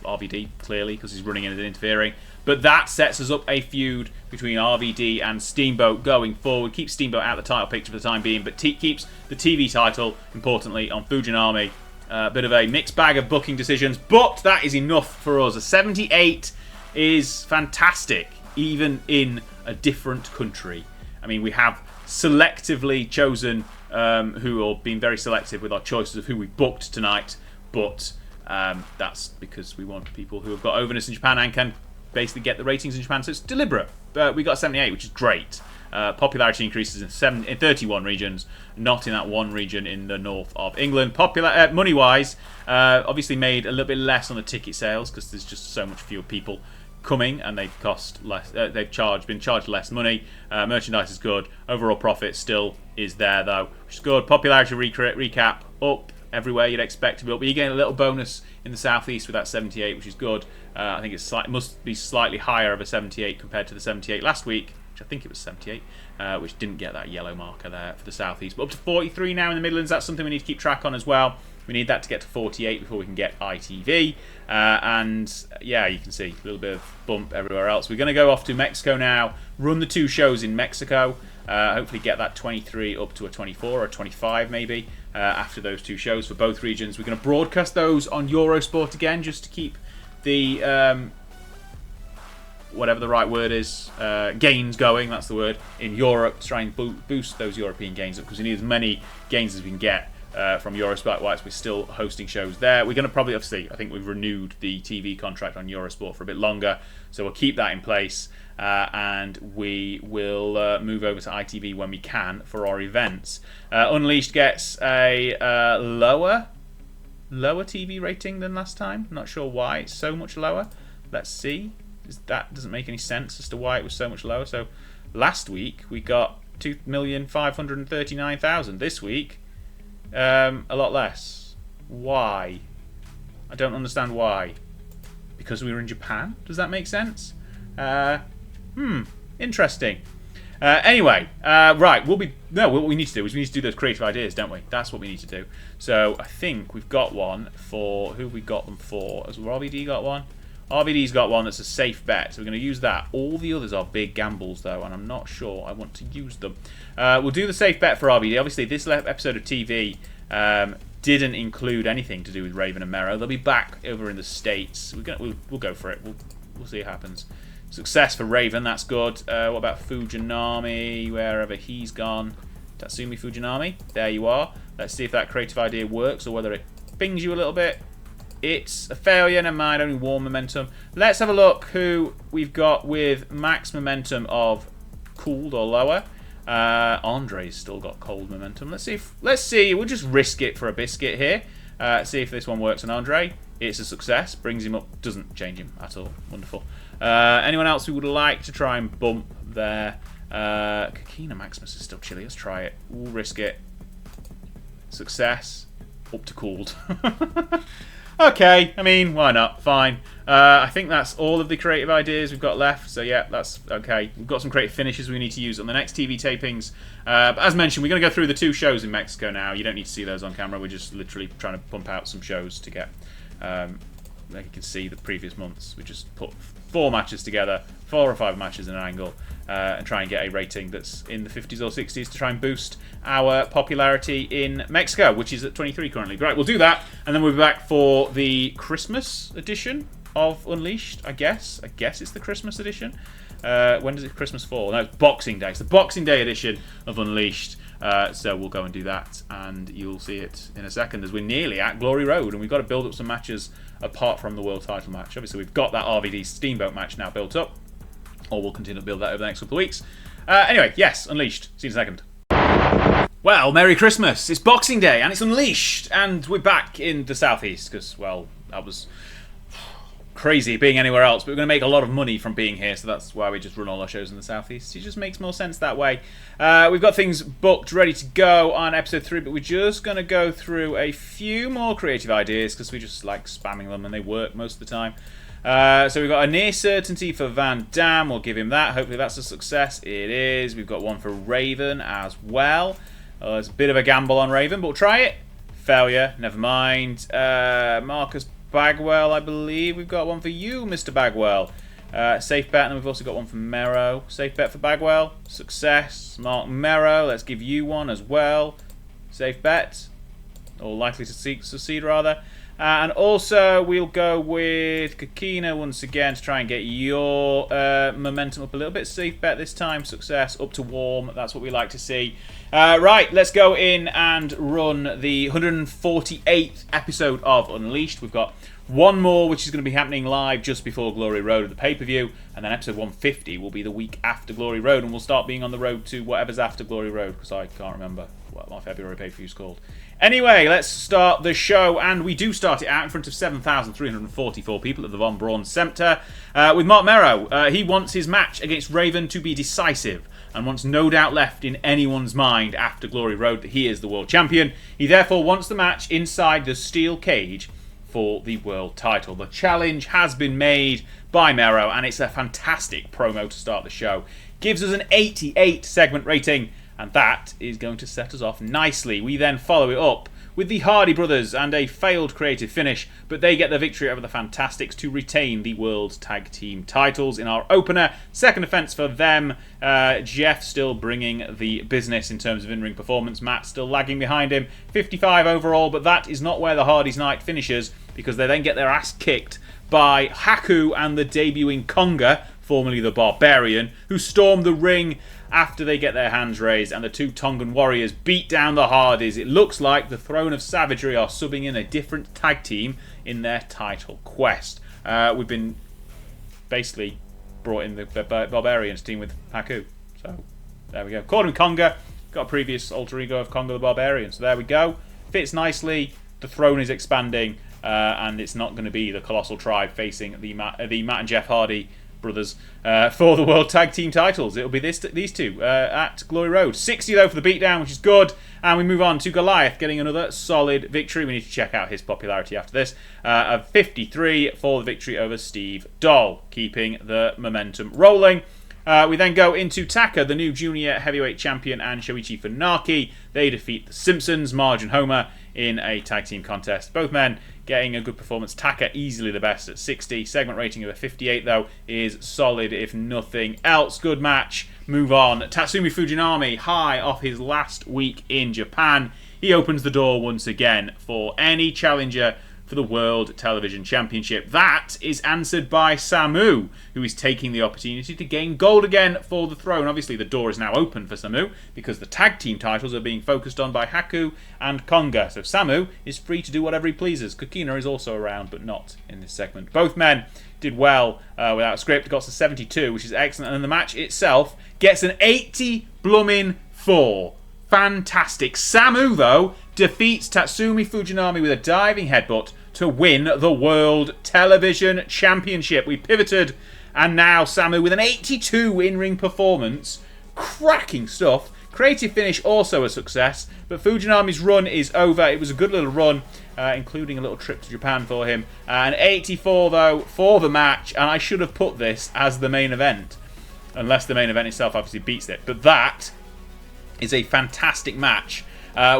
RVD, clearly, because he's running in and interfering. But that sets us up a feud between RVD and Steamboat going forward. Keeps Steamboat out of the title picture for the time being, but keeps the TV title, importantly, on Fujinami. A bit of a mixed bag of booking decisions, but that is enough for us. A 78 is fantastic, even in a different country. I mean, we have selectively chosen or been very selective with our choices of who we booked tonight, but that's because we want people who have got overness in Japan and can basically get the ratings in Japan, so it's deliberate. We got 78, which is great. Popularity increases in 31 regions, not in that one region in the north of England. Money-wise, obviously made a little bit less on the ticket sales because there's just so much fewer people coming, and they've cost less. They've been charged less money. Merchandise is good. Overall profit still is there though, which is good. Popularity recap up everywhere you'd expect to be up, but you're getting a little bonus in the southeast with that 78, which is good. I think it must be slightly higher of a 78 compared to the 78 last week, which I think it was 78, which didn't get that yellow marker there for the southeast. But up to 43 now in the Midlands. That's something we need to keep track on as well. We need that to get to 48 before we can get ITV. And yeah, you can see a little bit of bump everywhere else. We're going to go off to Mexico now, run the 2 shows in Mexico, hopefully get that 23 up to a 24 or a 25 maybe after those 2 shows for both regions. We're going to broadcast those on Eurosport again just to keep the whatever the right word is, gains going, that's the word, in Europe, to try and boost those European gains up, because we need as many gains as we can get from Eurosport whilst we're still hosting shows there. We're going to probably, obviously, I think we've renewed the TV contract on Eurosport for a bit longer, so we'll keep that in place, and we will move over to ITV when we can for our events. Unleashed gets a lower TV rating than last time. Not sure why it's so much lower. Let's see. That doesn't make any sense as to why it was so much lower. So last week we got 2,539,000. This week, a lot less. Why? I don't understand why. Because we were in Japan? Does that make sense? Interesting. Anyway, right. What we need to do is we need to do those creative ideas, don't we? That's what we need to do. So I think we've got one for who have we got them for? Has RVD got one? RVD's got one that's a safe bet, so we're going to use that. All the others are big gambles, though, and I'm not sure I want to use them. We'll do the safe bet for RVD. Obviously, this episode of TV didn't include anything to do with Raven and Mero. They'll be back over in the States. We'll go for it. We'll see what happens. Success for Raven, that's good. What about Fujinami, wherever he's gone? Tatsumi Fujinami, there you are. Let's see if that creative idea works or whether it bings you a little bit. It's a failure, never mind, only warm momentum. Let's have a look who we've got with max momentum of cooled or lower. Andre's still got cold momentum. Let's see, we'll just risk it for a biscuit here. See if this one works on Andre. It's a success, brings him up, doesn't change him at all. Wonderful. Anyone else who would like to try and bump there? Kakina Maximus is still chilly. Let's try it. We'll risk it. Success. Up to cooled. Okay, I mean, why not? Fine. I think that's all of the creative ideas we've got left. So yeah, that's okay. We've got some creative finishes we need to use on the next TV tapings. But as mentioned, we're going to go through the 2 shows in Mexico now. You don't need to see those on camera. We're just literally trying to pump out some shows to get, like you can see, the previous months. We just put 4 matches together, 4 or 5 matches in an angle, and try and get a rating that's in the 50s or 60s to try and boost our popularity in Mexico, which is at 23 currently. Right, we'll do that, and then we'll be back for the Christmas edition of Unleashed, I guess. I guess it's the Christmas edition. When does it Christmas fall? No, it's Boxing Day. It's the Boxing Day edition of Unleashed. So we'll go and do that, and you'll see it in a second as we're nearly at Glory Road, and we've got to build up some matches apart from the world title match. Obviously, we've got that RVD Steamboat match now built up, or we'll continue to build that over the next couple of weeks. Anyway, yes, Unleashed. See you in a second. Well, Merry Christmas. It's Boxing Day, and it's Unleashed, and we're back in the southeast, because, well, that was crazy being anywhere else, but we're going to make a lot of money from being here, so that's why we just run all our shows in the southeast. It just makes more sense that way. We've got things booked ready to go on episode 3, but we're just going to go through a few more creative ideas because we just like spamming them and they work most of the time. So we've got a near certainty for Van Dam. We'll give him that. Hopefully that's a success. It is. We've got one for Raven as well. It's a bit of a gamble on Raven, but we'll try it. Failure. Never mind. Marcus Bagwell, I believe. We've got one for you, Mr. Bagwell. Safe bet, and we've also got one for Mero. Safe bet for Bagwell. Success. Mark Mero. Let's give you one as well. Safe bet. Or likely to succeed, rather. And also, we'll go with Kakina once again to try and get your momentum up a little bit. Safe bet this time. Success. Up to warm. That's what we like to see. Right, let's go in and run the 148th episode of Unleashed. We've got one more, which is going to be happening live just before Glory Road of the pay-per-view. And then episode 150 will be the week after Glory Road. And we'll start being on the road to whatever's after Glory Road, because I can't remember what my February pay-per-view is called. Anyway, let's start the show, and we do start it out in front of 7,344 people at the Von Braun Center with Mark Mero. He wants his match against Raven to be decisive and wants no doubt left in anyone's mind after Glory Road that he is the world champion. He therefore wants the match inside the steel cage for the world title. The challenge has been made by Mero, and it's a fantastic promo to start the show. Gives us an 88 segment rating, and that is going to set us off nicely. We then follow it up with the Hardy Brothers and a failed creative finish, but they get the victory over the Fantastics to retain the World Tag Team titles in our opener. Second offense for them. Jeff still bringing the business in terms of in-ring performance. Matt still lagging behind him. 55 overall, but that is not where the Hardy's night finishes, because they then get their ass kicked by Haku and the debuting Conga, formerly the Barbarian, who storm the ring after they get their hands raised, and the two Tongan warriors beat down the Hardys. It looks like the Throne of Savagery are subbing in a different tag team in their title quest. We've been basically brought in the Barbarians team with Haku. So there we go. Called him Conga. Got a previous alter ego of Conga the Barbarian. So there we go. Fits nicely. The throne is expanding, and it's not going to be the Colossal Tribe facing the Matt and Jeff Hardy brothers for the World Tag Team titles. It'll be these two at Glory Road. 60 though for the beatdown, which is good. And we move on to Goliath getting another solid victory. We need to check out his popularity after this. Of 53 for the victory over Steve Doll, keeping the momentum rolling. We then go into Taka, the new junior heavyweight champion, and Shoichi Funaki. They defeat the Simpsons, Marge and Homer, in a tag team contest. Both men getting a good performance. Taka easily the best at 60. Segment rating of a 58, though, is solid, if nothing else. Good match. Move on. Tatsumi Fujinami, high off his last week in Japan. He opens the door once again for any challenger for the World Television Championship. That is answered by Samu, who is taking the opportunity to gain gold again for the throne. Obviously, the door is now open for Samu because the tag team titles are being focused on by Haku and Conga. So Samu is free to do whatever he pleases. Kokina is also around, but not in this segment. Both men did well without a script. Got to 72, which is excellent. And the match itself gets an 80 blooming 4. Fantastic. Samu, though, defeats Tatsumi Fujinami with a diving headbutt to win the World Television Championship. We pivoted And now Samu with an 82 in-ring performance. Cracking stuff. Creative finish also a success, but Fujinami's run is over. It was a good little run, including a little trip to Japan for him. An 84 though for the match, and I should have put this as the main event, unless the main event itself obviously beats it. But that is a fantastic match.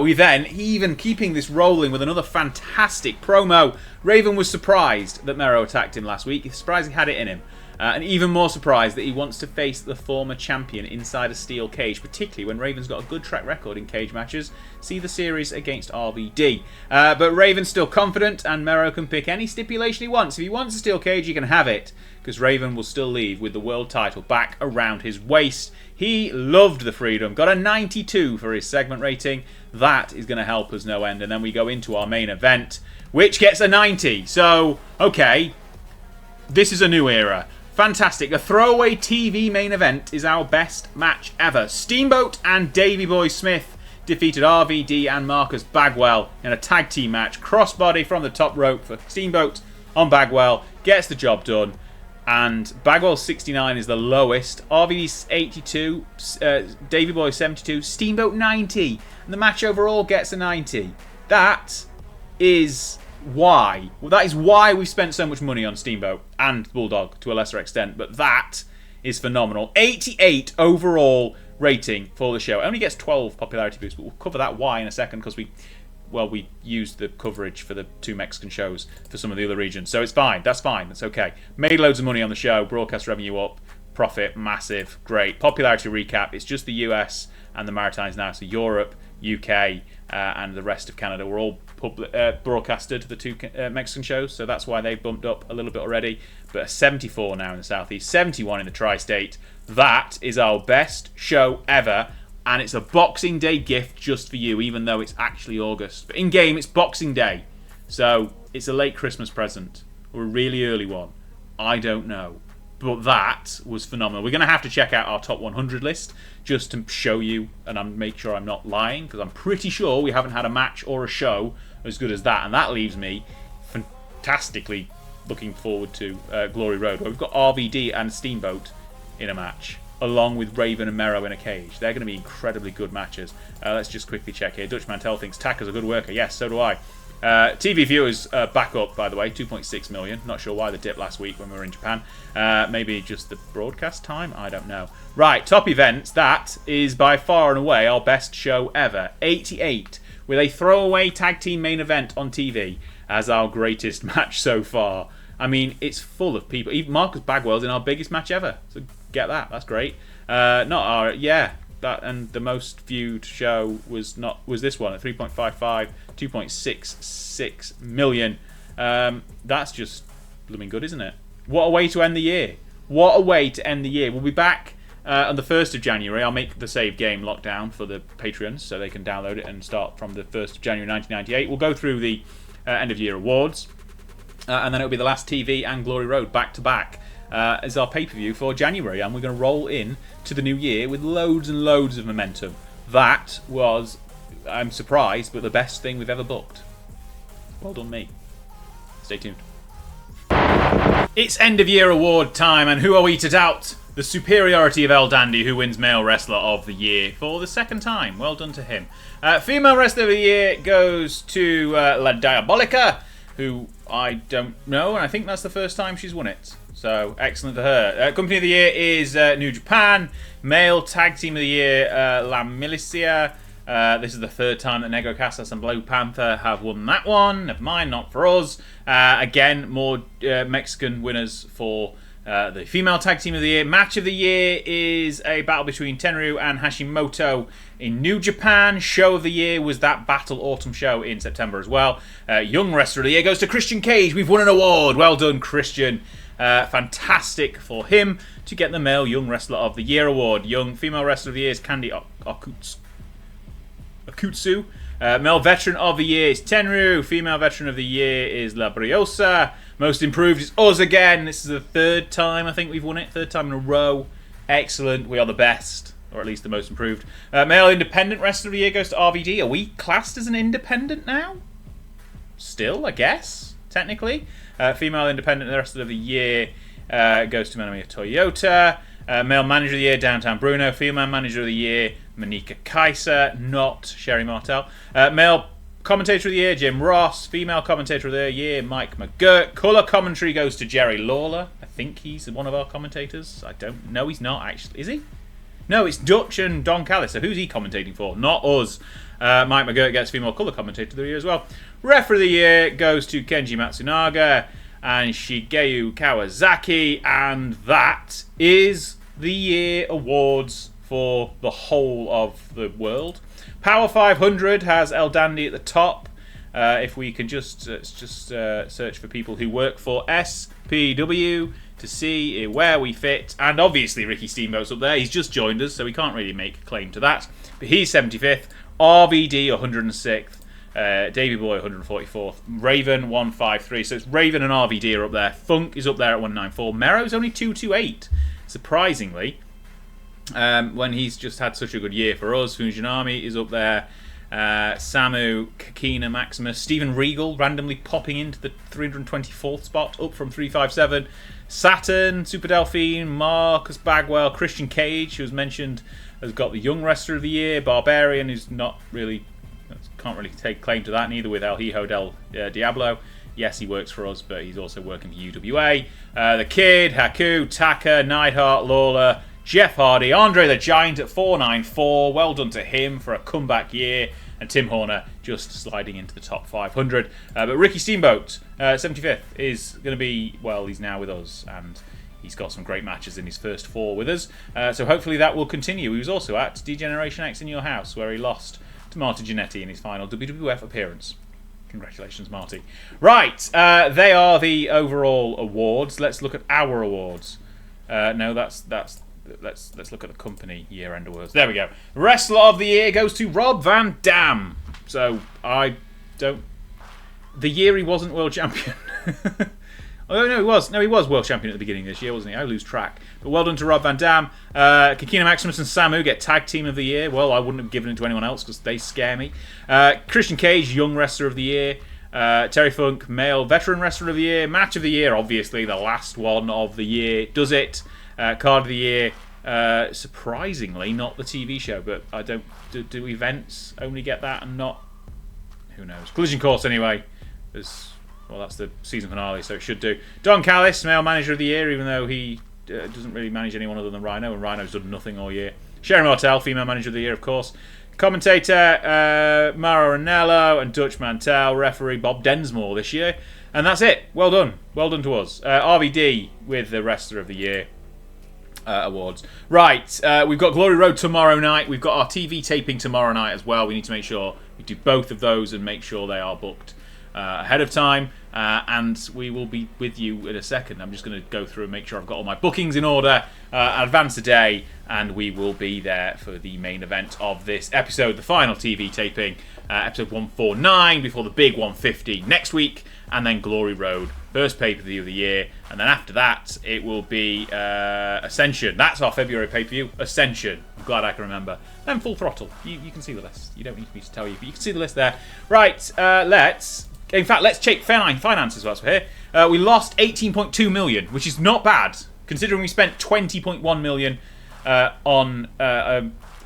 We then, even keeping this rolling with another fantastic promo, Raven was surprised that Mero attacked him last week. He's surprised he had it in him. And even more surprised that he wants to face the former champion inside a steel cage, particularly when Raven's got a good track record in cage matches. See the series against RVD. But Raven's still confident, and Mero can pick any stipulation he wants. If he wants a steel cage, he can have it, because Raven will still leave with the world title back around his waist. He loved the freedom. Got a 92 for his segment rating. That is going to help us no end. And then we go into our main event, which gets a 90. So, okay, this is a new era. Fantastic. A throwaway TV main event is our best match ever. Steamboat and Davey Boy Smith defeated RVD and Marcus Bagwell in a tag team match. Crossbody from the top rope for Steamboat on Bagwell. Gets the job done. And Bagwell's 69 is the lowest. RVD's 82. Davey Boy 72. Steamboat 90. And the match overall gets a 90. That is why. Well, that is why we've spent so much money on Steamboat and Bulldog to a lesser extent. But that is phenomenal. 88 overall rating for the show. It only gets 12 popularity boosts, but we'll cover that why in a second, because we used the coverage for the 2 Mexican shows for some of the other regions. So it's fine. That's fine. That's okay. Made loads of money on the show. Broadcast revenue up. Profit massive. Great. Popularity recap. It's just the US and the Maritimes now. So Europe, UK, and the rest of Canada were all broadcasted, the 2 Mexican shows. So that's why they've bumped up a little bit already. But a 74 now in the Southeast. 71 in the Tri-State. That is our best show ever. And it's a Boxing Day gift just for you, even though it's actually August. But in-game, it's Boxing Day. So it's a late Christmas present. Or a really early one. I don't know. But that was phenomenal. We're going to have to check out our top 100 list just to show you and make sure I'm not lying, because I'm pretty sure we haven't had a match or a show as good as that. And that leaves me fantastically looking forward to Glory Road, where we've got RVD and Steamboat in a match, along with Raven and Mero in a cage. They're going to be incredibly good matches. Let's just quickly check here. Dutch Mantel thinks Taka's a good worker. Yes, so do I. TV viewers back up, by the way, 2.6 million. Not sure why the dip last week when we were in Japan. Maybe just the broadcast time? I don't know. Right, top events. That is by far and away our best show ever. 88, with a throwaway tag team main event on TV as our greatest match so far. I mean, it's full of people. Even Marcus Bagwell's in our biggest match ever. So get that. That's great. That, and the most viewed show was this one at 3.55, 2.66 million. That's just blooming good, isn't it? What a way to end the year. What a way to end the year. We'll be back on the 1st of January. I'll make the save game lockdown for the Patreons so they can download it and start from the 1st of January 1998. We'll go through the end of year awards. And then it'll be the last TV and Glory Road back to back. As our pay-per-view for January, and we're going to roll in to the new year with loads and loads of momentum. That was, I'm surprised, but the best thing we've ever booked. Well done me. Stay tuned. It's end of year award time, and who are we to doubt the superiority of El Dandy, who wins Male Wrestler of the Year for the 2nd time. Well done to him. Female Wrestler of the Year goes to La Diabolica, who I don't know, and I think that's the first time she's won it. So, excellent for her. Company of the Year is New Japan. Male Tag Team of the Year, La Milicia. This is the 3rd time that Negro Casas and Blue Panther have won that one. Never mind, not for us. Again, more Mexican winners for the Female Tag Team of the Year. Match of the Year is a battle between Tenryu and Hashimoto in New Japan. Show of the Year was that Battle Autumn show in September as well. Young Wrestler of the Year goes to Christian Cage. We've won an award. Well done, Christian. Fantastic for him to get the Male Young Wrestler of the Year award. Young Female Wrestler of the Year is Candy Akutsu. Male Veteran of the Year is Tenryu. Female Veteran of the Year is La Briosa. Most Improved is us again. This is the 3rd time I think we've won it. 3rd time in a row. Excellent. We are the best. Or at least the most improved. Male Independent Wrestler of the Year goes to RVD. Are we classed as an independent now? Still, I guess. Technically. Female Independent Wrestler of the Year goes to Manami Toyota. Male Manager of the Year, Downtown Bruno. Female Manager of the Year, Monika Kaiser, not Sherry Martel. Male Commentator of the Year, Jim Ross. Female Commentator of the Year, Mike McGirt. Colour Commentary goes to Jerry Lawler. I think he's one of our commentators. I don't know. He's not, actually. Is he? No, it's Dutch and Don Callis. So who's he commentating for? Not us. Mike McGirt gets Female Colour Commentator of the Year as well. Referee of the Year goes to Kenji Matsunaga and Shigeru Kawasaki. And that is the year awards for the whole of the world. Power 500 has El Dandy at the top. If we can just search for people who work for SPW to see where we fit. And obviously Ricky Steamboat's up there. He's just joined us, so we can't really make a claim to that. But he's 75th. RVD 106th. Davey Boy 144th. Raven 153. So it's Raven and RVD are up there. Funk is up there at 194. Mero's only 228. Surprisingly. When he's just had such a good year for us. Fujinami is up there. Samu, Kakina, Maximus, Stephen Regal randomly popping into the 324th spot, up from 357. Saturn, Super Delphine, Marcus Bagwell, Christian Cage, who was mentioned, has got the Young Wrestler of the Year. Barbarian, who's not really, can't really take claim to that, neither with El Hijo del Diablo. Yes, he works for us, but he's also working for UWA. The Kid, Haku, Taka, Neidhart, Lawler, Jeff Hardy, Andre the Giant at 494. Well done to him for a comeback year. And Tim Horner just sliding into the top 500. But Ricky Steamboat, 75th, is going to be, well, he's now with us. And he's got some great matches in his first 4 with us. So hopefully that will continue. He was also at Degeneration X in Your House, where he lost to Marty Jannetty in his final WWF appearance. Congratulations, Marty. Right, they are the overall awards. Let's look at our awards. No, that's let's look at the company year-end awards. There we go. Wrestler of the Year goes to Rob Van Dam. So I don't. The year he wasn't world champion. Oh no, he was. No, he was world champion at the beginning of this year, wasn't he? I lose track. But well done to Rob Van Dam. Kakina Maximus and Samu get Tag Team of the Year. Well, I wouldn't have given it to anyone else because they scare me. Christian Cage, Young Wrestler of the Year. Terry Funk, Male Veteran Wrestler of the Year. Match of the Year, obviously the last one of the year does it. Card of the Year, surprisingly not the TV show, but I don't do events only get that and not, who knows. Collision Course anyway. Well, that's the season finale, so it should do. Don Callis, Male Manager of the Year, even though he doesn't really manage anyone other than Rhino, and Rhino's done nothing all year. Sherry Martel, Female Manager of the Year, of course. Commentator, Mara Ranello and Dutch Mantel. Referee, Bob Densmore this year. And that's it. Well done. Well done to us. RVD with the Wrestler of the Year awards. Right, we've got Glory Road tomorrow night. We've got our TV taping tomorrow night as well. We need to make sure we do both of those and make sure they are booked ahead of time. And we will be with you in a second. I'm just going to go through and make sure I've got all my bookings in order, advance a day, and we will be there for the main event of this episode, the final TV taping, episode 149, before the big 150 next week, and then Glory Road, first pay-per-view of the year, and then after that it will be Ascension. That's our February pay-per-view, Ascension. I'm glad I can remember. Then Full Throttle. You can see the list. You don't need me to tell you, but you can see the list there. Right, let's check finances whilst we're here. We lost 18.2 million, which is not bad, considering we spent 20.1 million on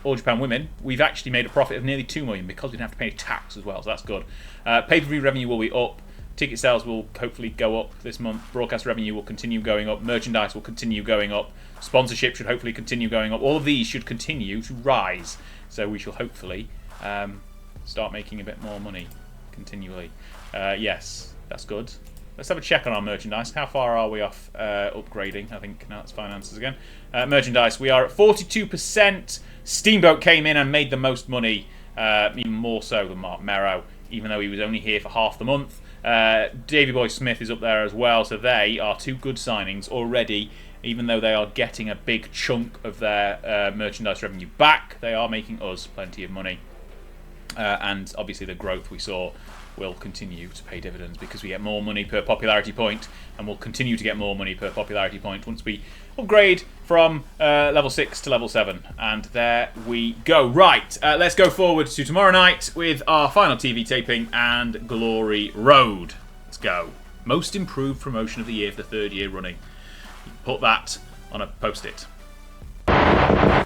All Japan Women. We've actually made a profit of nearly 2 million because we didn't have to pay tax as well, so that's good. Pay-per-view revenue will be up. Ticket sales will hopefully go up this month. Broadcast revenue will continue going up. Merchandise will continue going up. Sponsorship should hopefully continue going up. All of these should continue to rise. So we shall hopefully start making a bit more money continually. Yes, that's good. Let's have a check on our merchandise. How far are we off upgrading? I think now it's finances again. Merchandise, we are at 42%. Steamboat came in and made the most money, even more so than Mark Merrow, even though he was only here for half the month. Davey Boy Smith is up there as well, so they are 2 good signings already. Even though they are getting a big chunk of their merchandise revenue back, they are making us plenty of money. And obviously the growth we saw will continue to pay dividends because we get more money per popularity point, and we'll continue to get more money per popularity point once we upgrade from level 6 to level 7. And there we go. Right, let's go forward to tomorrow night with our final TV taping and Glory Road. Let's go. Most improved promotion of the year for the 3rd year running. Put that on a post-it.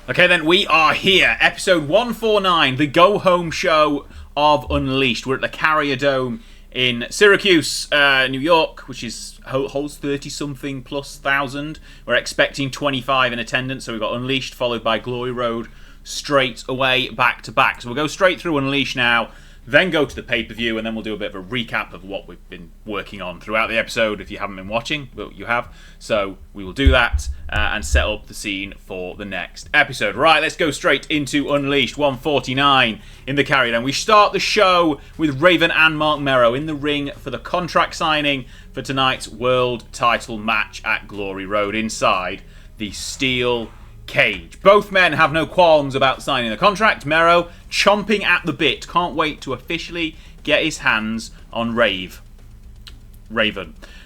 Okay, then we are here. Episode 149, the go-home show of Unleashed. We're at the Carrier Dome in Syracuse, New York, which holds 30-something plus thousand. We're expecting 25 in attendance, so we've got Unleashed followed by Glory Road straight away, back to back. So we'll go straight through Unleashed now, then go to the pay-per-view, and then we'll do a bit of a recap of what we've been working on throughout the episode. If you haven't been watching, well, you have. So we will do that and set up the scene for the next episode. Right, let's go straight into Unleashed 149 in the Carrier Dome. We start the show with Raven and Mark Mero in the ring for the contract signing for tonight's world title match at Glory Road inside the steel cage. Both men have no qualms about signing the contract. Mero chomping at the bit, can't wait to officially get his hands on Raven.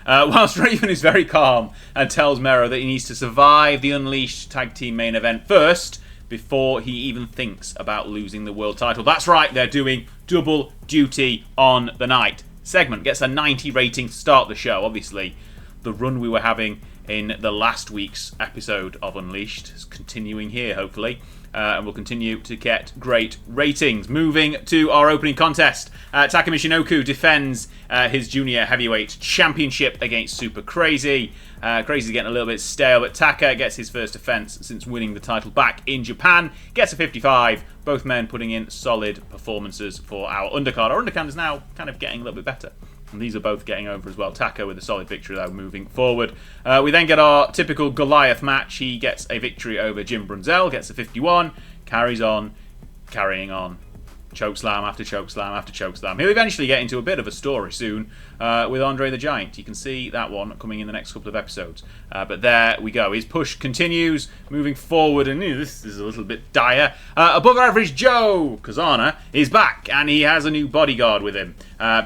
Whilst Raven is very calm and tells Mero that he needs to survive the Unleashed tag team main event first before he even thinks about losing the world title. That's right, they're doing double duty on the night. Segment gets a 90 rating to start the show. Obviously, the run we were having in the last week's episode of Unleashed is continuing here, hopefully. And we'll continue to get great ratings. Moving to our opening contest. Taka Michinoku defends his junior heavyweight championship against Super Crazy. Crazy's getting a little bit stale, but Taka gets his first defense since winning the title back in Japan. Gets a 55. Both men putting in solid performances for our undercard. Our undercard is now kind of getting a little bit better. And these are both getting over as well. Taka with a solid victory, though, moving forward. We then get our typical Goliath match. He gets a victory over Jim Brunzell, gets a 51, carries on, carrying on. Chokeslam after chokeslam after chokeslam. He'll eventually get into a bit of a story soon with Andre the Giant. You can see that one coming in the next couple of episodes. But there we go. His push continues, moving forward, and this is a little bit dire. Above average Joe Kazana is back, and he has a new bodyguard with him.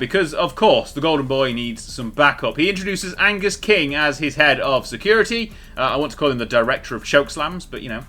Because, of course, the Golden Boy needs some backup. He introduces Angus King as his head of security. I want to call him the director of chokeslams, but, you know,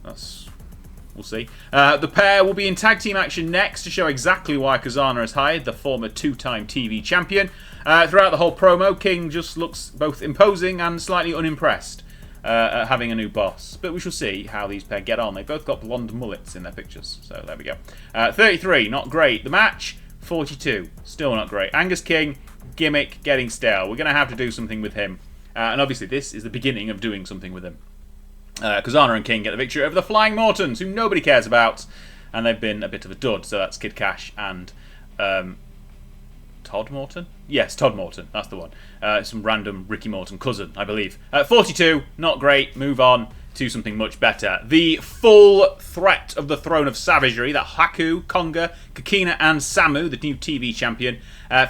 we'll see. The pair will be in tag team action next to show exactly why Kazana has hired the former two-time TV champion. Throughout the whole promo, King just looks both imposing and slightly unimpressed at having a new boss. But we shall see how these pair get on. They've both got blonde mullets in their pictures, so there we go. 33, not great. The match, 42, still not great. Angus King, gimmick, getting stale. We're going to have to do something with him. And obviously this is the beginning of doing something with him. Kazana and King get the victory over the Flying Mortons, who nobody cares about, and they've been a bit of a dud. So that's Kid Cash and Todd Morton? Yes, Todd Morton, that's the one. Some random Ricky Morton cousin, I believe. 42, not great, move on to something much better. The full threat of the Throne of Savagery, that Haku, Konga, Kakina and Samu, the new TV champion,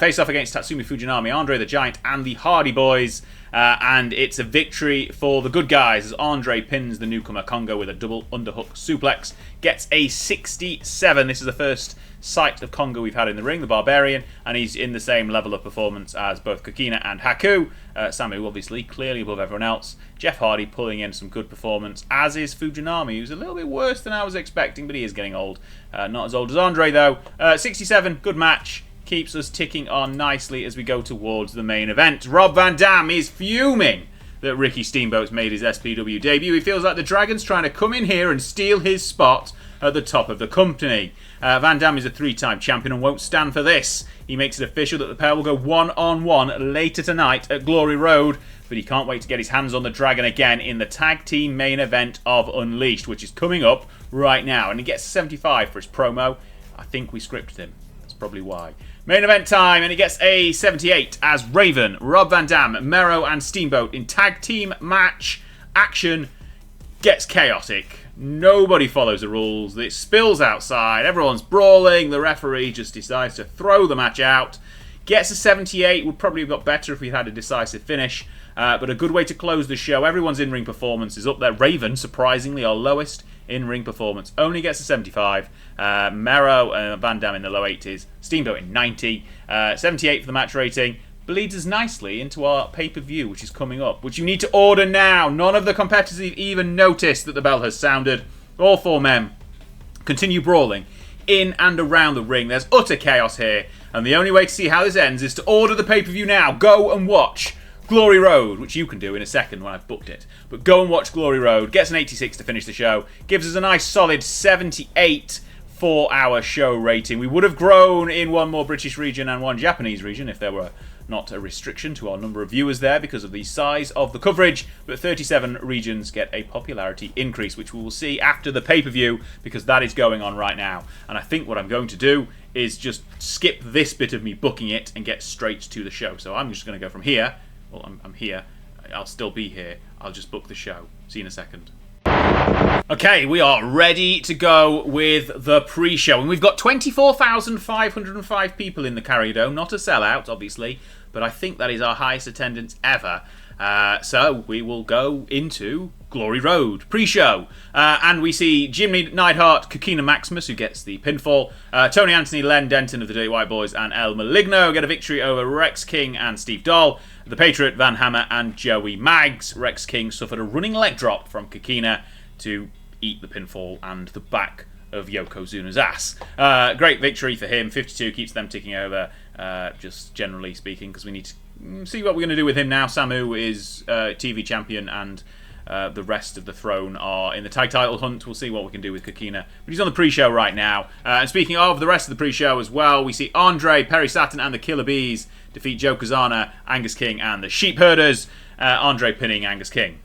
face off against Tatsumi Fujinami, Andre the Giant and the Hardy Boys. And it's a victory for the good guys as Andre pins the newcomer Konga with a double underhook suplex. Gets a 67. This is the first sight of Konga we've had in the ring, the Barbarian, and he's in the same level of performance as both Kakina and Haku. Samu, obviously, clearly above everyone else. Jeff Hardy pulling in some good performance, as is Fujinami, who's a little bit worse than I was expecting, but he is getting old. Not as old as Andre, though. 67, good match. Keeps us ticking on nicely as we go towards the main event. Rob Van Dam is fuming that Ricky Steamboat's made his SPW debut. He feels like the Dragon's trying to come in here and steal his spot at the top of the company. Van Dam is a three-time champion and won't stand for this. He makes it official that the pair will go one-on-one later tonight at Glory Road, but he can't wait to get his hands on the Dragon again in the tag team main event of Unleashed, which is coming up right now. And he gets 75 for his promo. I think we scripted him. That's probably why. Main event time, and he gets a 78 as Raven, Rob Van Dam, Mero and Steamboat in tag team match. Action gets chaotic. Nobody follows the rules. It spills outside. Everyone's brawling. The referee just decides to throw the match out. Gets a 78. Would probably have got better if we had a decisive finish. But a good way to close the show. Everyone's in-ring performance is up there. Raven, surprisingly, our lowest in-ring performance, only gets a 75. Mero and Van Dam in the low 80s. Steamboat in 90. 78 for the match rating. Leads us nicely into our pay-per-view, which is coming up, which you need to order now. None of the competitors have even noticed that the bell has sounded. All four men continue brawling in and around the ring. There's utter chaos here, and the only way to see how this ends is to order the pay-per-view now. Go and watch Glory Road, which you can do in a second when I've booked it. But go and watch Glory Road. Gets an 86 to finish the show. Gives us a nice solid 78 for our show rating. We would have grown in one more British region and one Japanese region if there were not a restriction to our number of viewers there because of the size of the coverage, but 37 regions get a popularity increase, which we will see after the pay-per-view because that is going on right now. And I think what I'm going to do is just skip this bit of me booking it and get straight to the show. So I'm just going to go from here. Well, I'm here. I'll still be here. I'll just book the show. See you in a second. Okay, we are ready to go with the pre-show. And we've got 24,505 people in the Carrier Dome. Not a sellout, obviously, but I think that is our highest attendance ever. So we will go into Glory Road pre-show. And we see Jimmy Neidhart, Kikina Maximus, who gets the pinfall. Tony Anthony, Len Denton of the Dirty White Boys, and El Maligno get a victory over Rex King and Steve Doll. The Patriot, Van Hammer, and Joey Maggs. Rex King suffered a running leg drop from Kikina to eat the pinfall and the back of Yokozuna's ass. Great victory for him. 52 keeps them ticking over, just generally speaking, because we need to see what we're going to do with him now. Samu is TV champion, and the rest of the throne are in the tag title hunt. We'll see what we can do with Kikina. But he's on the pre-show right now. And speaking of the rest of the pre-show as well, we see Andre, Perry Saturn, and the Killer Bees defeat Joe Kazana, Angus King, and the Sheep Herders. Andre pinning Angus King.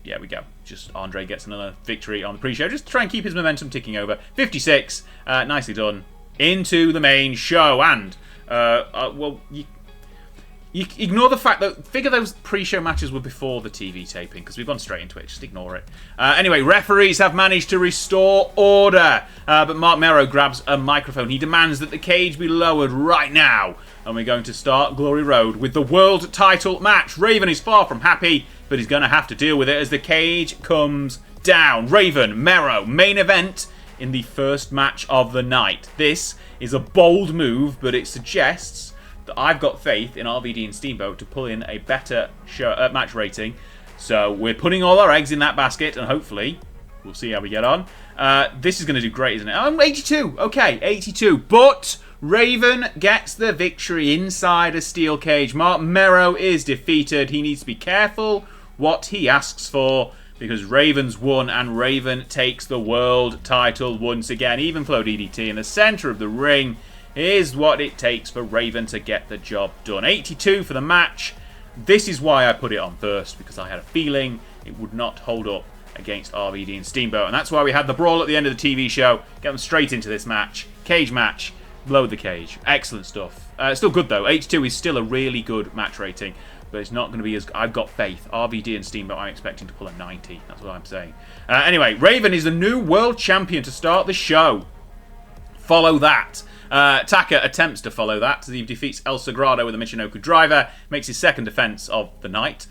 Yeah, we go. Just Andre gets another victory on the pre-show, just to try and keep his momentum ticking over. 56, nicely done. Into the main show, and well, you ignore the fact that figure those pre-show matches were before the TV taping because we've gone straight into it. Just ignore it. Anyway, referees have managed to restore order, but Mark Mero grabs a microphone. He demands that the cage be lowered right now, and we're going to start Glory Road with the world title match. Raven is far from happy, but he's going to have to deal with it as the cage comes down. Raven, Mero, main event in the first match of the night. This is a bold move, but it suggests that I've got faith in RVD and Steamboat to pull in a better match rating. So we're putting all our eggs in that basket, and hopefully we'll see how we get on. This is going to do great, isn't it? I'm 82. Okay, 82. But Raven gets the victory inside a steel cage. Mark Mero is defeated. He needs to be careful what he asks for, because Raven's won, and Raven takes the world title once again. Even flow DDT in the center of the ring is what it takes for Raven to get the job done. 82 for the match. This is why I put it on first, because I had a feeling it would not hold up against RVD and Steamboat, and that's why we had the brawl at the end of the TV show. Get them straight into this match. Cage match. Load the cage. Excellent stuff. Still good though. 82 is still a really good match rating, but it's not going to be as... I've got faith. RVD and Steamboat, I'm expecting to pull a 90. That's what I'm saying. Anyway, Raven is the new world champion to start the show. Follow that. Taka attempts to follow that as he defeats El Sagrado with a Michinoku driver, makes his second defense of the night.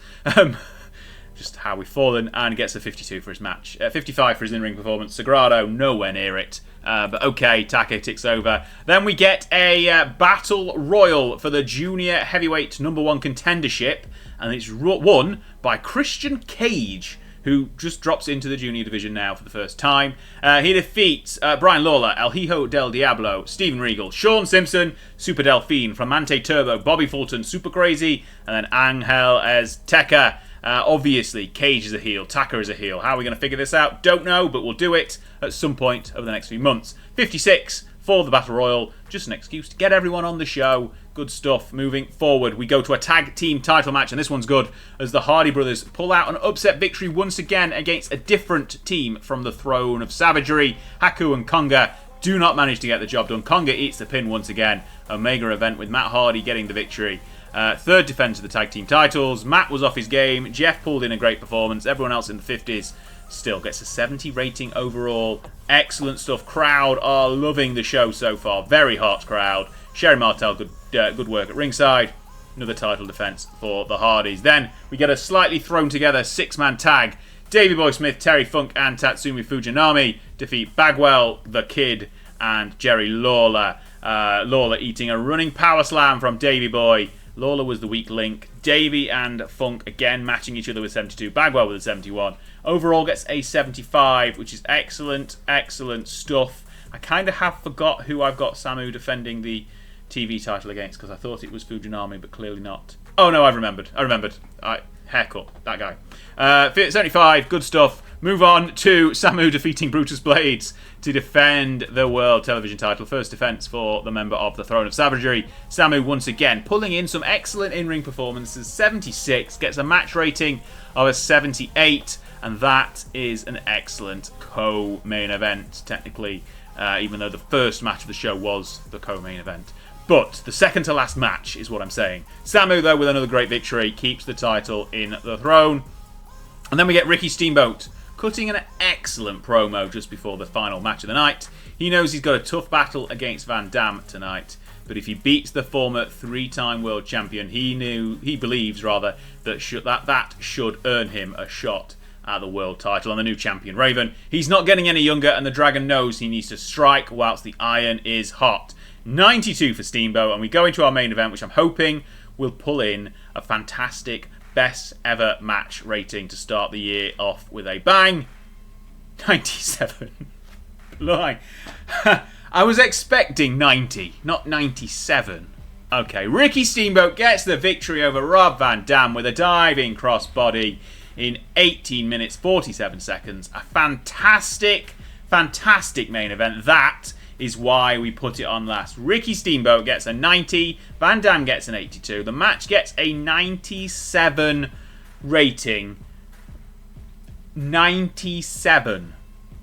Just how we've fallen, and gets a 52 for his match. 55 for his in-ring performance. Sagrado nowhere near it. But okay, Taka ticks over. Then we get a battle royal for the junior heavyweight #1 contendership, and it's won by Christian Cage, who just drops into the junior division now for the first time. He defeats Brian Lawler, El Hijo del Diablo, Steven Regal, Sean Simpson, Super Delphine, Flamante Turbo, Bobby Fulton, Super Crazy, and then Angel Azteca. Obviously, Cage is a heel, Taka is a heel. How are we going to figure this out? Don't know, but we'll do it at some point over the next few months. 56 for the Battle Royal. Just an excuse to get everyone on the show. Good stuff. Moving forward, we go to a tag team title match, and this one's good as the Hardy Brothers pull out an upset victory once again against a different team from the Throne of Savagery. Haku and Konga do not manage to get the job done. Konga eats the pin once again. Omega event with Matt Hardy getting the victory. Third defense of the tag team titles. Matt was off his game. Jeff pulled in a great performance. Everyone else in the 50s still gets a 70 rating overall. Excellent stuff. Crowd are loving the show so far. Very hot crowd. Sherry Martel, good work at ringside. Another title defense for the Hardys. Then we get a slightly thrown together six-man tag. Davey Boy Smith, Terry Funk, and Tatsumi Fujinami defeat Bagwell, The Kid, and Jerry Lawler. Lawler eating a running power slam from Davey Boy. Lawler was the weak link. Davey and Funk again matching each other with 72. Bagwell with a 71. Overall gets a 75, which is excellent, excellent stuff. I kind of have forgot who I've got Samu defending the TV title against? Because I thought it was Fujinami, but clearly not. Oh no, I remembered. Haircut, that guy. 75, good stuff. Move on to Samu defeating Brutus Blades to defend the World Television title. First defense for the member of the Throne of Savagery. Samu once again pulling in some excellent in-ring performances. 76, gets a match rating of a 78, and that is an excellent co-main event, technically, even though the first match of the show was the co-main event. But the second to last match is what I'm saying. Samu, though, with another great victory, keeps the title in the throne. And then we get Ricky Steamboat cutting an excellent promo just before the final match of the night. He knows he's got a tough battle against Van Dam tonight, but if he beats the former 3-time world champion, he believes that that should earn him a shot at the world title on the new champion Raven. He's not getting any younger, and the Dragon knows he needs to strike whilst the iron is hot. 92 for Steamboat, and we go into our main event, which I'm hoping will pull in a fantastic best ever match rating to start the year off with a bang. 97. Lie. I was expecting 90, not 97. Okay, Ricky Steamboat gets the victory over Rob Van Dam with a diving crossbody in 18 minutes 47 seconds. A fantastic, fantastic main event. That is why we put it on last. Ricky Steamboat gets a 90, Van Dam gets an 82. The match gets a 97 rating. 97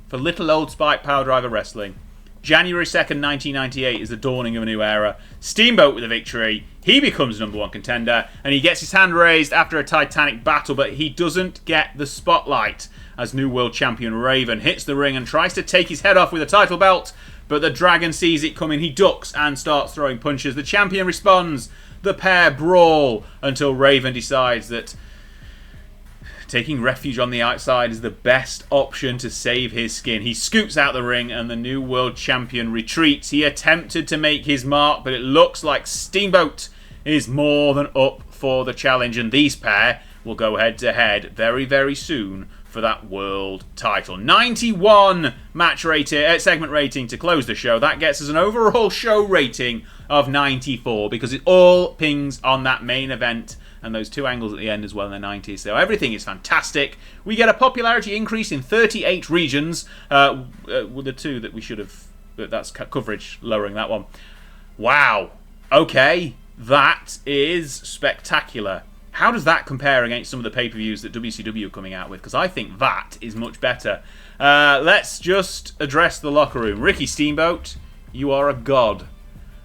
for little old Spike Power Wrestling. January 2nd, 1998 is the dawning of a new era. Steamboat with a victory. He becomes #1 contender, and he gets his hand raised after a titanic battle, but he doesn't get the spotlight as new world champion Raven hits the ring and tries to take his head off with a title belt, but the Dragon sees it coming. He ducks and starts throwing punches. The champion responds. The pair brawl until Raven decides that taking refuge on the outside is the best option to save his skin. He scoots out the ring and the new world champion retreats. He attempted to make his mark, but it looks like Steamboat is more than up for the challenge, and these pair will go head to head very, very soon for that world title. 91 match rating, segment rating to close the show. That gets us an overall show rating of 94 because it all pings on that main event and those two angles at the end as well in the 90s. So everything is fantastic. We get a popularity increase in 38 regions. With the two that we should have... That's coverage, lowering that one. Wow. Okay. That is spectacular. How does that compare against some of the pay-per-views that WCW are coming out with? Because I think that is much better. Let's just address the locker room. Ricky Steamboat, you are a god.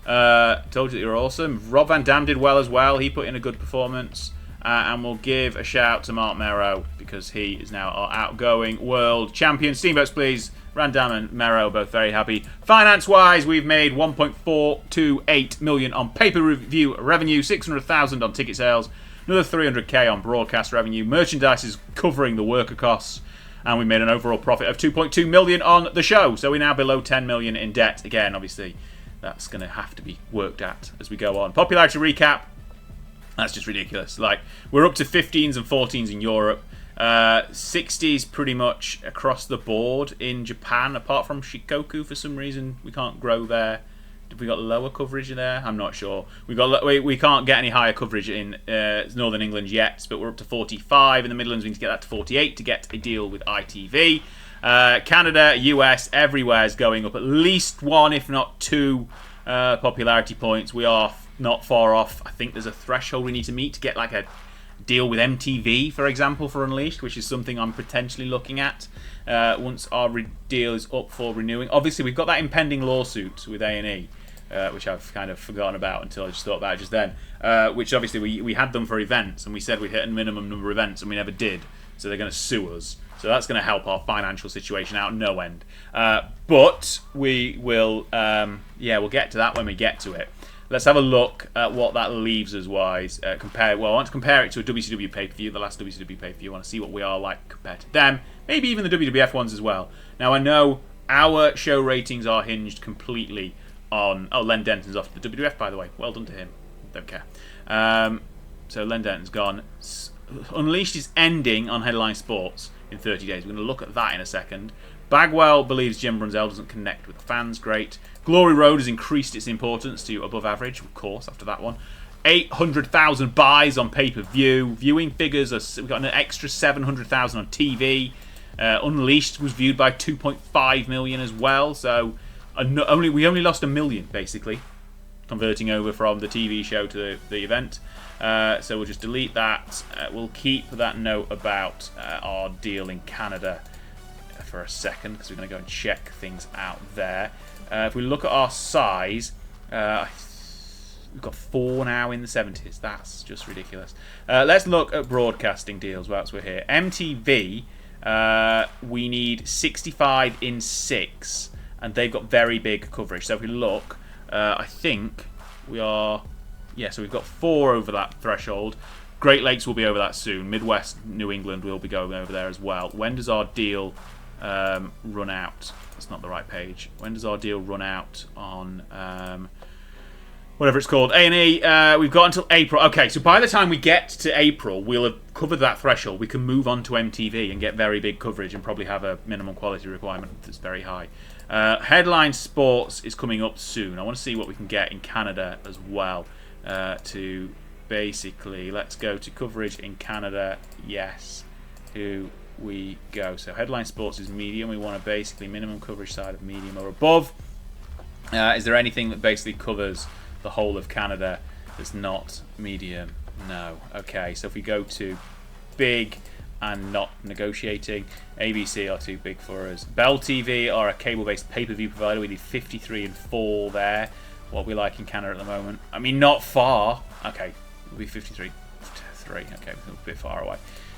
Told you that you're awesome. Rob Van Dam did well as well. He put in a good performance. And we'll give a shout to Mark Mero because he is now our outgoing world champion. Steamboats, please. Van Dam and Mero both very happy. Finance-wise, we've made 1.428 million on pay-per-view revenue, 600,000 on ticket sales, another 300k on broadcast revenue. Merchandise is covering the worker costs, and we made an overall profit of 2.2 million on the show. So we're now below 10 million in debt. Again, obviously, that's going to have to be worked at as we go on. Popularity recap. That's just ridiculous. Like, we're up to 15s and 14s in Europe. 60s pretty much across the board in Japan, apart from Shikoku. For some reason, we can't grow there. Have we got lower coverage there? I'm not sure. We can't get any higher coverage in Northern England yet, but we're up to 45. In the Midlands, we need to get that to 48 to get a deal with ITV. Canada, US, everywhere is going up at least 1, if not 2 popularity points. We are not far off. I think there's a threshold we need to meet to get like a deal with MTV, for example, for Unleashed, which is something I'm potentially looking at once our deal is up for renewing. Obviously, we've got that impending lawsuit with A&E, which I've kind of forgotten about until I just thought about it just then, which obviously we had them for events, and we said we'd hit a minimum number of events, and we never did, so they're going to sue us. So that's going to help our financial situation out no end. But we will, we'll get to that when we get to it. Let's have a look at what that leaves us wise. I want to compare it to a WCW pay-per-view, the last WCW pay-per-view. I want to see what we are like compared to them. Maybe even the WWF ones as well. Now, I know our show ratings are hinged completely on... Oh, Len Denton's off to the WWF, by the way. Well done to him. Don't care. So Len Denton's gone. Unleashed is ending on Headline Sports in 30 days. We're going to look at that in a second. Bagwell believes Jim Brunzell doesn't connect with the fans. Great. Glory Road has increased its importance to above average, of course, after that one. 800,000 buys on pay-per-view. Viewing figures, we've got an extra 700,000 on TV. Unleashed was viewed by 2.5 million as well. So we only lost 1 million, basically, converting over from the TV show to the event. So we'll just delete that. We'll keep that note about our deal in Canada for a second, because we're going to go and check things out there. If we look at our size, we've got 4 now in the 70s. That's just ridiculous. Let's look at broadcasting deals whilst we're here. MTV, we need 65 in 6, and they've got very big coverage. So if we look, I think we are... Yeah, so we've got 4 over that threshold. Great Lakes will be over that soon. Midwest, New England will be going over there as well. When does our deal run out? That's not the right page. When does our deal run out on whatever it's called? A&E, we've got until April. Okay, so by the time we get to April, we'll have covered that threshold. We can move on to MTV and get very big coverage and probably have a minimum quality requirement that's very high. Headline Sports is coming up soon. I want to see what we can get in Canada as well. To basically, let's go to coverage in Canada. Yes, here we go. So Headline Sports is medium. We want to basically minimum coverage side of medium or above. Is there anything that basically covers the whole of Canada that's not medium? No. Okay, so if we go to big and not negotiating, ABC are too big for us. Bell TV are a cable-based pay-per-view provider. We need 53 and 4 there. What we like in Canada at the moment. I mean, not far. Okay, it'll be 53. 3. Okay, a bit far away.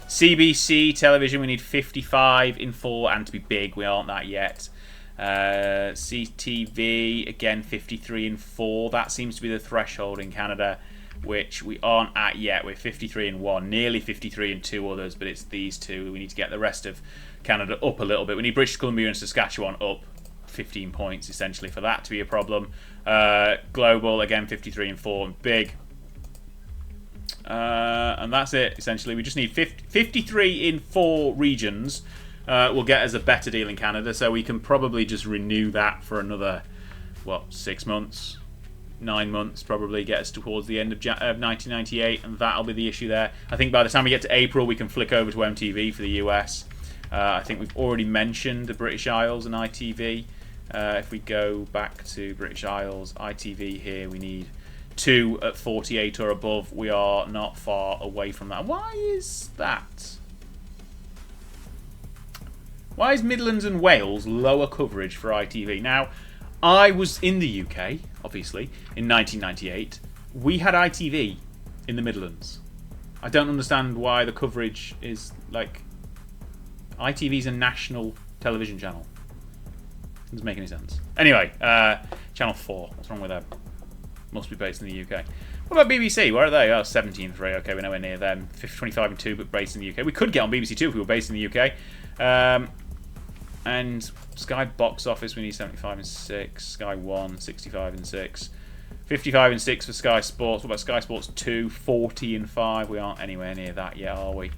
CBC television, we need 55 in 4, and to be big, we aren't that yet. CTV, again, 53 in 4. That seems to be the threshold in Canada, which we aren't at yet. We're 53 in 1, nearly 53 in 2 others, but it's these 2. We need to get the rest of Canada up a little bit. We need British Columbia and Saskatchewan up 15 points, essentially, for that to be a problem. Global, again, 53 and 4, and big. And that's it, essentially. We just need 53 in 4 regions. Will get us a better deal in Canada, so we can probably just renew that for another, 6 months, 9 months, probably get us towards the end of 1998, and that'll be the issue there. I think by the time we get to April, we can flick over to MTV for the US. I think we've already mentioned the British Isles and ITV. If we go back to British Isles, ITV here, we need 2 at 48 or above. We are not far away from that. Why is that? Why is Midlands and Wales lower coverage for ITV? Now, I was in the UK, obviously, in 1998. We had ITV in the Midlands. I don't understand why the coverage is like... ITV's a national television channel. Doesn't make any sense. Anyway, Channel 4. What's wrong with them? Must be based in the UK. What about BBC? Where are they? Oh, 17 3. Okay, we're nowhere near them. 25 and 2, but based in the UK. We could get on BBC 2 if we were based in the UK. And Sky Box Office, we need 75 and 6. Sky 1, 65 and 6. 55 and 6 for Sky Sports. What about Sky Sports 2, 40 and 5? We aren't anywhere near that yet, are we?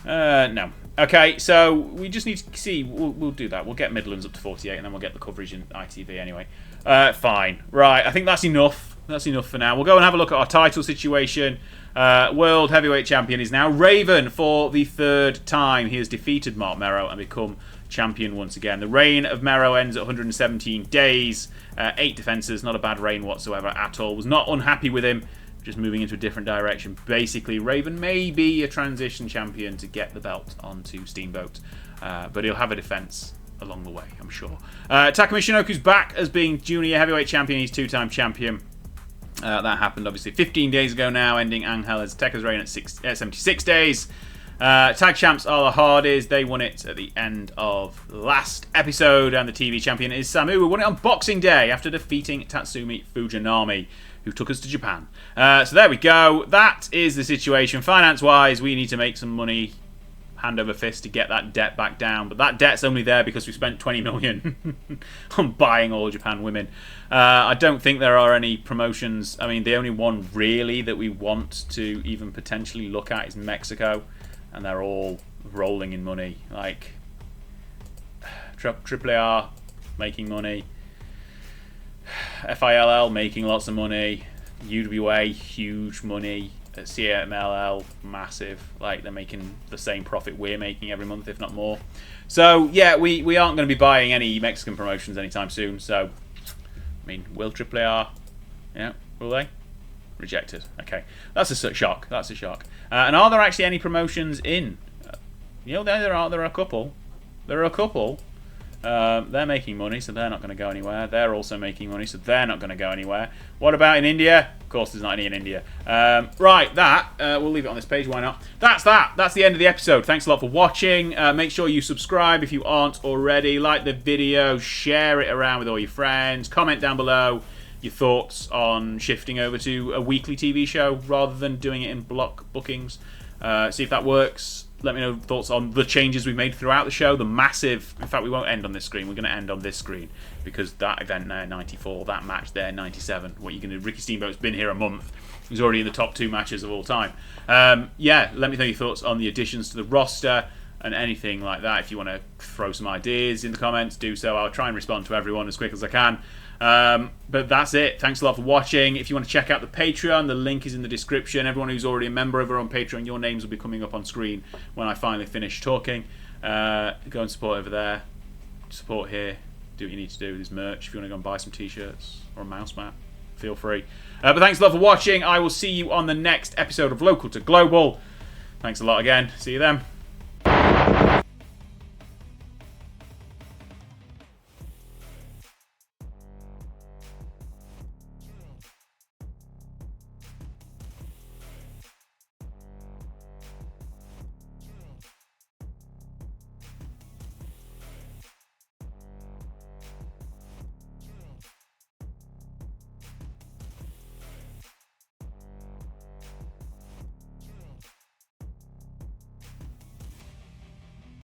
No. Okay, so we just need to see. We'll do that. We'll get Midlands up to 48, and then we'll get the coverage in ITV anyway. Fine. Right, I think that's enough. That's enough for now. We'll go and have a look at our title situation. World Heavyweight Champion is now Raven for the 3rd time. He has defeated Mark Merrow and become champion once again. The reign of Merrow ends at 117 days. 8 defences. Not a bad reign whatsoever at all. Was not unhappy with him. Just moving into a different direction. Basically, Raven may be a transition champion to get the belt onto Steamboat. But he'll have a defence along the way, I'm sure. Taka Michinoku's back as being junior heavyweight champion. He's 2-time champion. That happened, obviously, 15 days ago now, ending Angel Azteca's reign at 76 days. Tag champs are the Hardys. They won it at the end of last episode. And the TV champion is Samu, who won it on Boxing Day after defeating Tatsumi Fujinami, who took us to Japan. So there we go. That is the situation. Finance-wise, we need to make some money hand over fist to get that debt back down. But that debt's only there because we spent 20 million on buying All Japan Women. I don't think there are any promotions. I mean, the only one really that we want to even potentially look at is Mexico. And they're all rolling in money. Like, Triple AR making money. FILL making lots of money. UWA huge money. CMLL massive. Like, they're making the same profit we're making every month, if not more. So yeah, we aren't going to be buying any Mexican promotions anytime soon. So I mean, will Triple AR? Yeah, will they? Rejected. Okay, that's a shock. That's a shock. And are there actually any promotions in? You know, there are a couple. There are a couple. They're making money, so they're not going to go anywhere. They're also making money, so they're not going to go anywhere. What about in India? Of course, there's not any in India. Right, we'll leave it on this page. Why not? That's that. That's the end of the episode. Thanks a lot for watching. Make sure you subscribe if you aren't already. Like the video, share it around with all your friends. Comment down below your thoughts on shifting over to a weekly TV show rather than doing it in block bookings. See if that works. Let me know thoughts on the changes we've made throughout the show. The massive... In fact, we won't end on this screen. We're going to end on this screen. Because that event there, 94. That match there, 97. What you can do... Ricky Steamboat's been here a month. He's already in the top 2 matches of all time. Yeah, let me know your thoughts on the additions to the roster and anything like that. If you want to throw some ideas in the comments, do so. I'll try and respond to everyone as quick as I can. But that's it. Thanks a lot for watching. If you want to check out the Patreon, the link is in the description. Everyone who's already a member over on Patreon, your names will be coming up on screen when I finally finish talking. Go and support over there. Support here. Do what you need to do with this merch. If you want to go and buy some t-shirts or a mouse mat, feel free. But thanks a lot for watching. I will see you on the next episode of Local to Global. Thanks a lot again. See you then.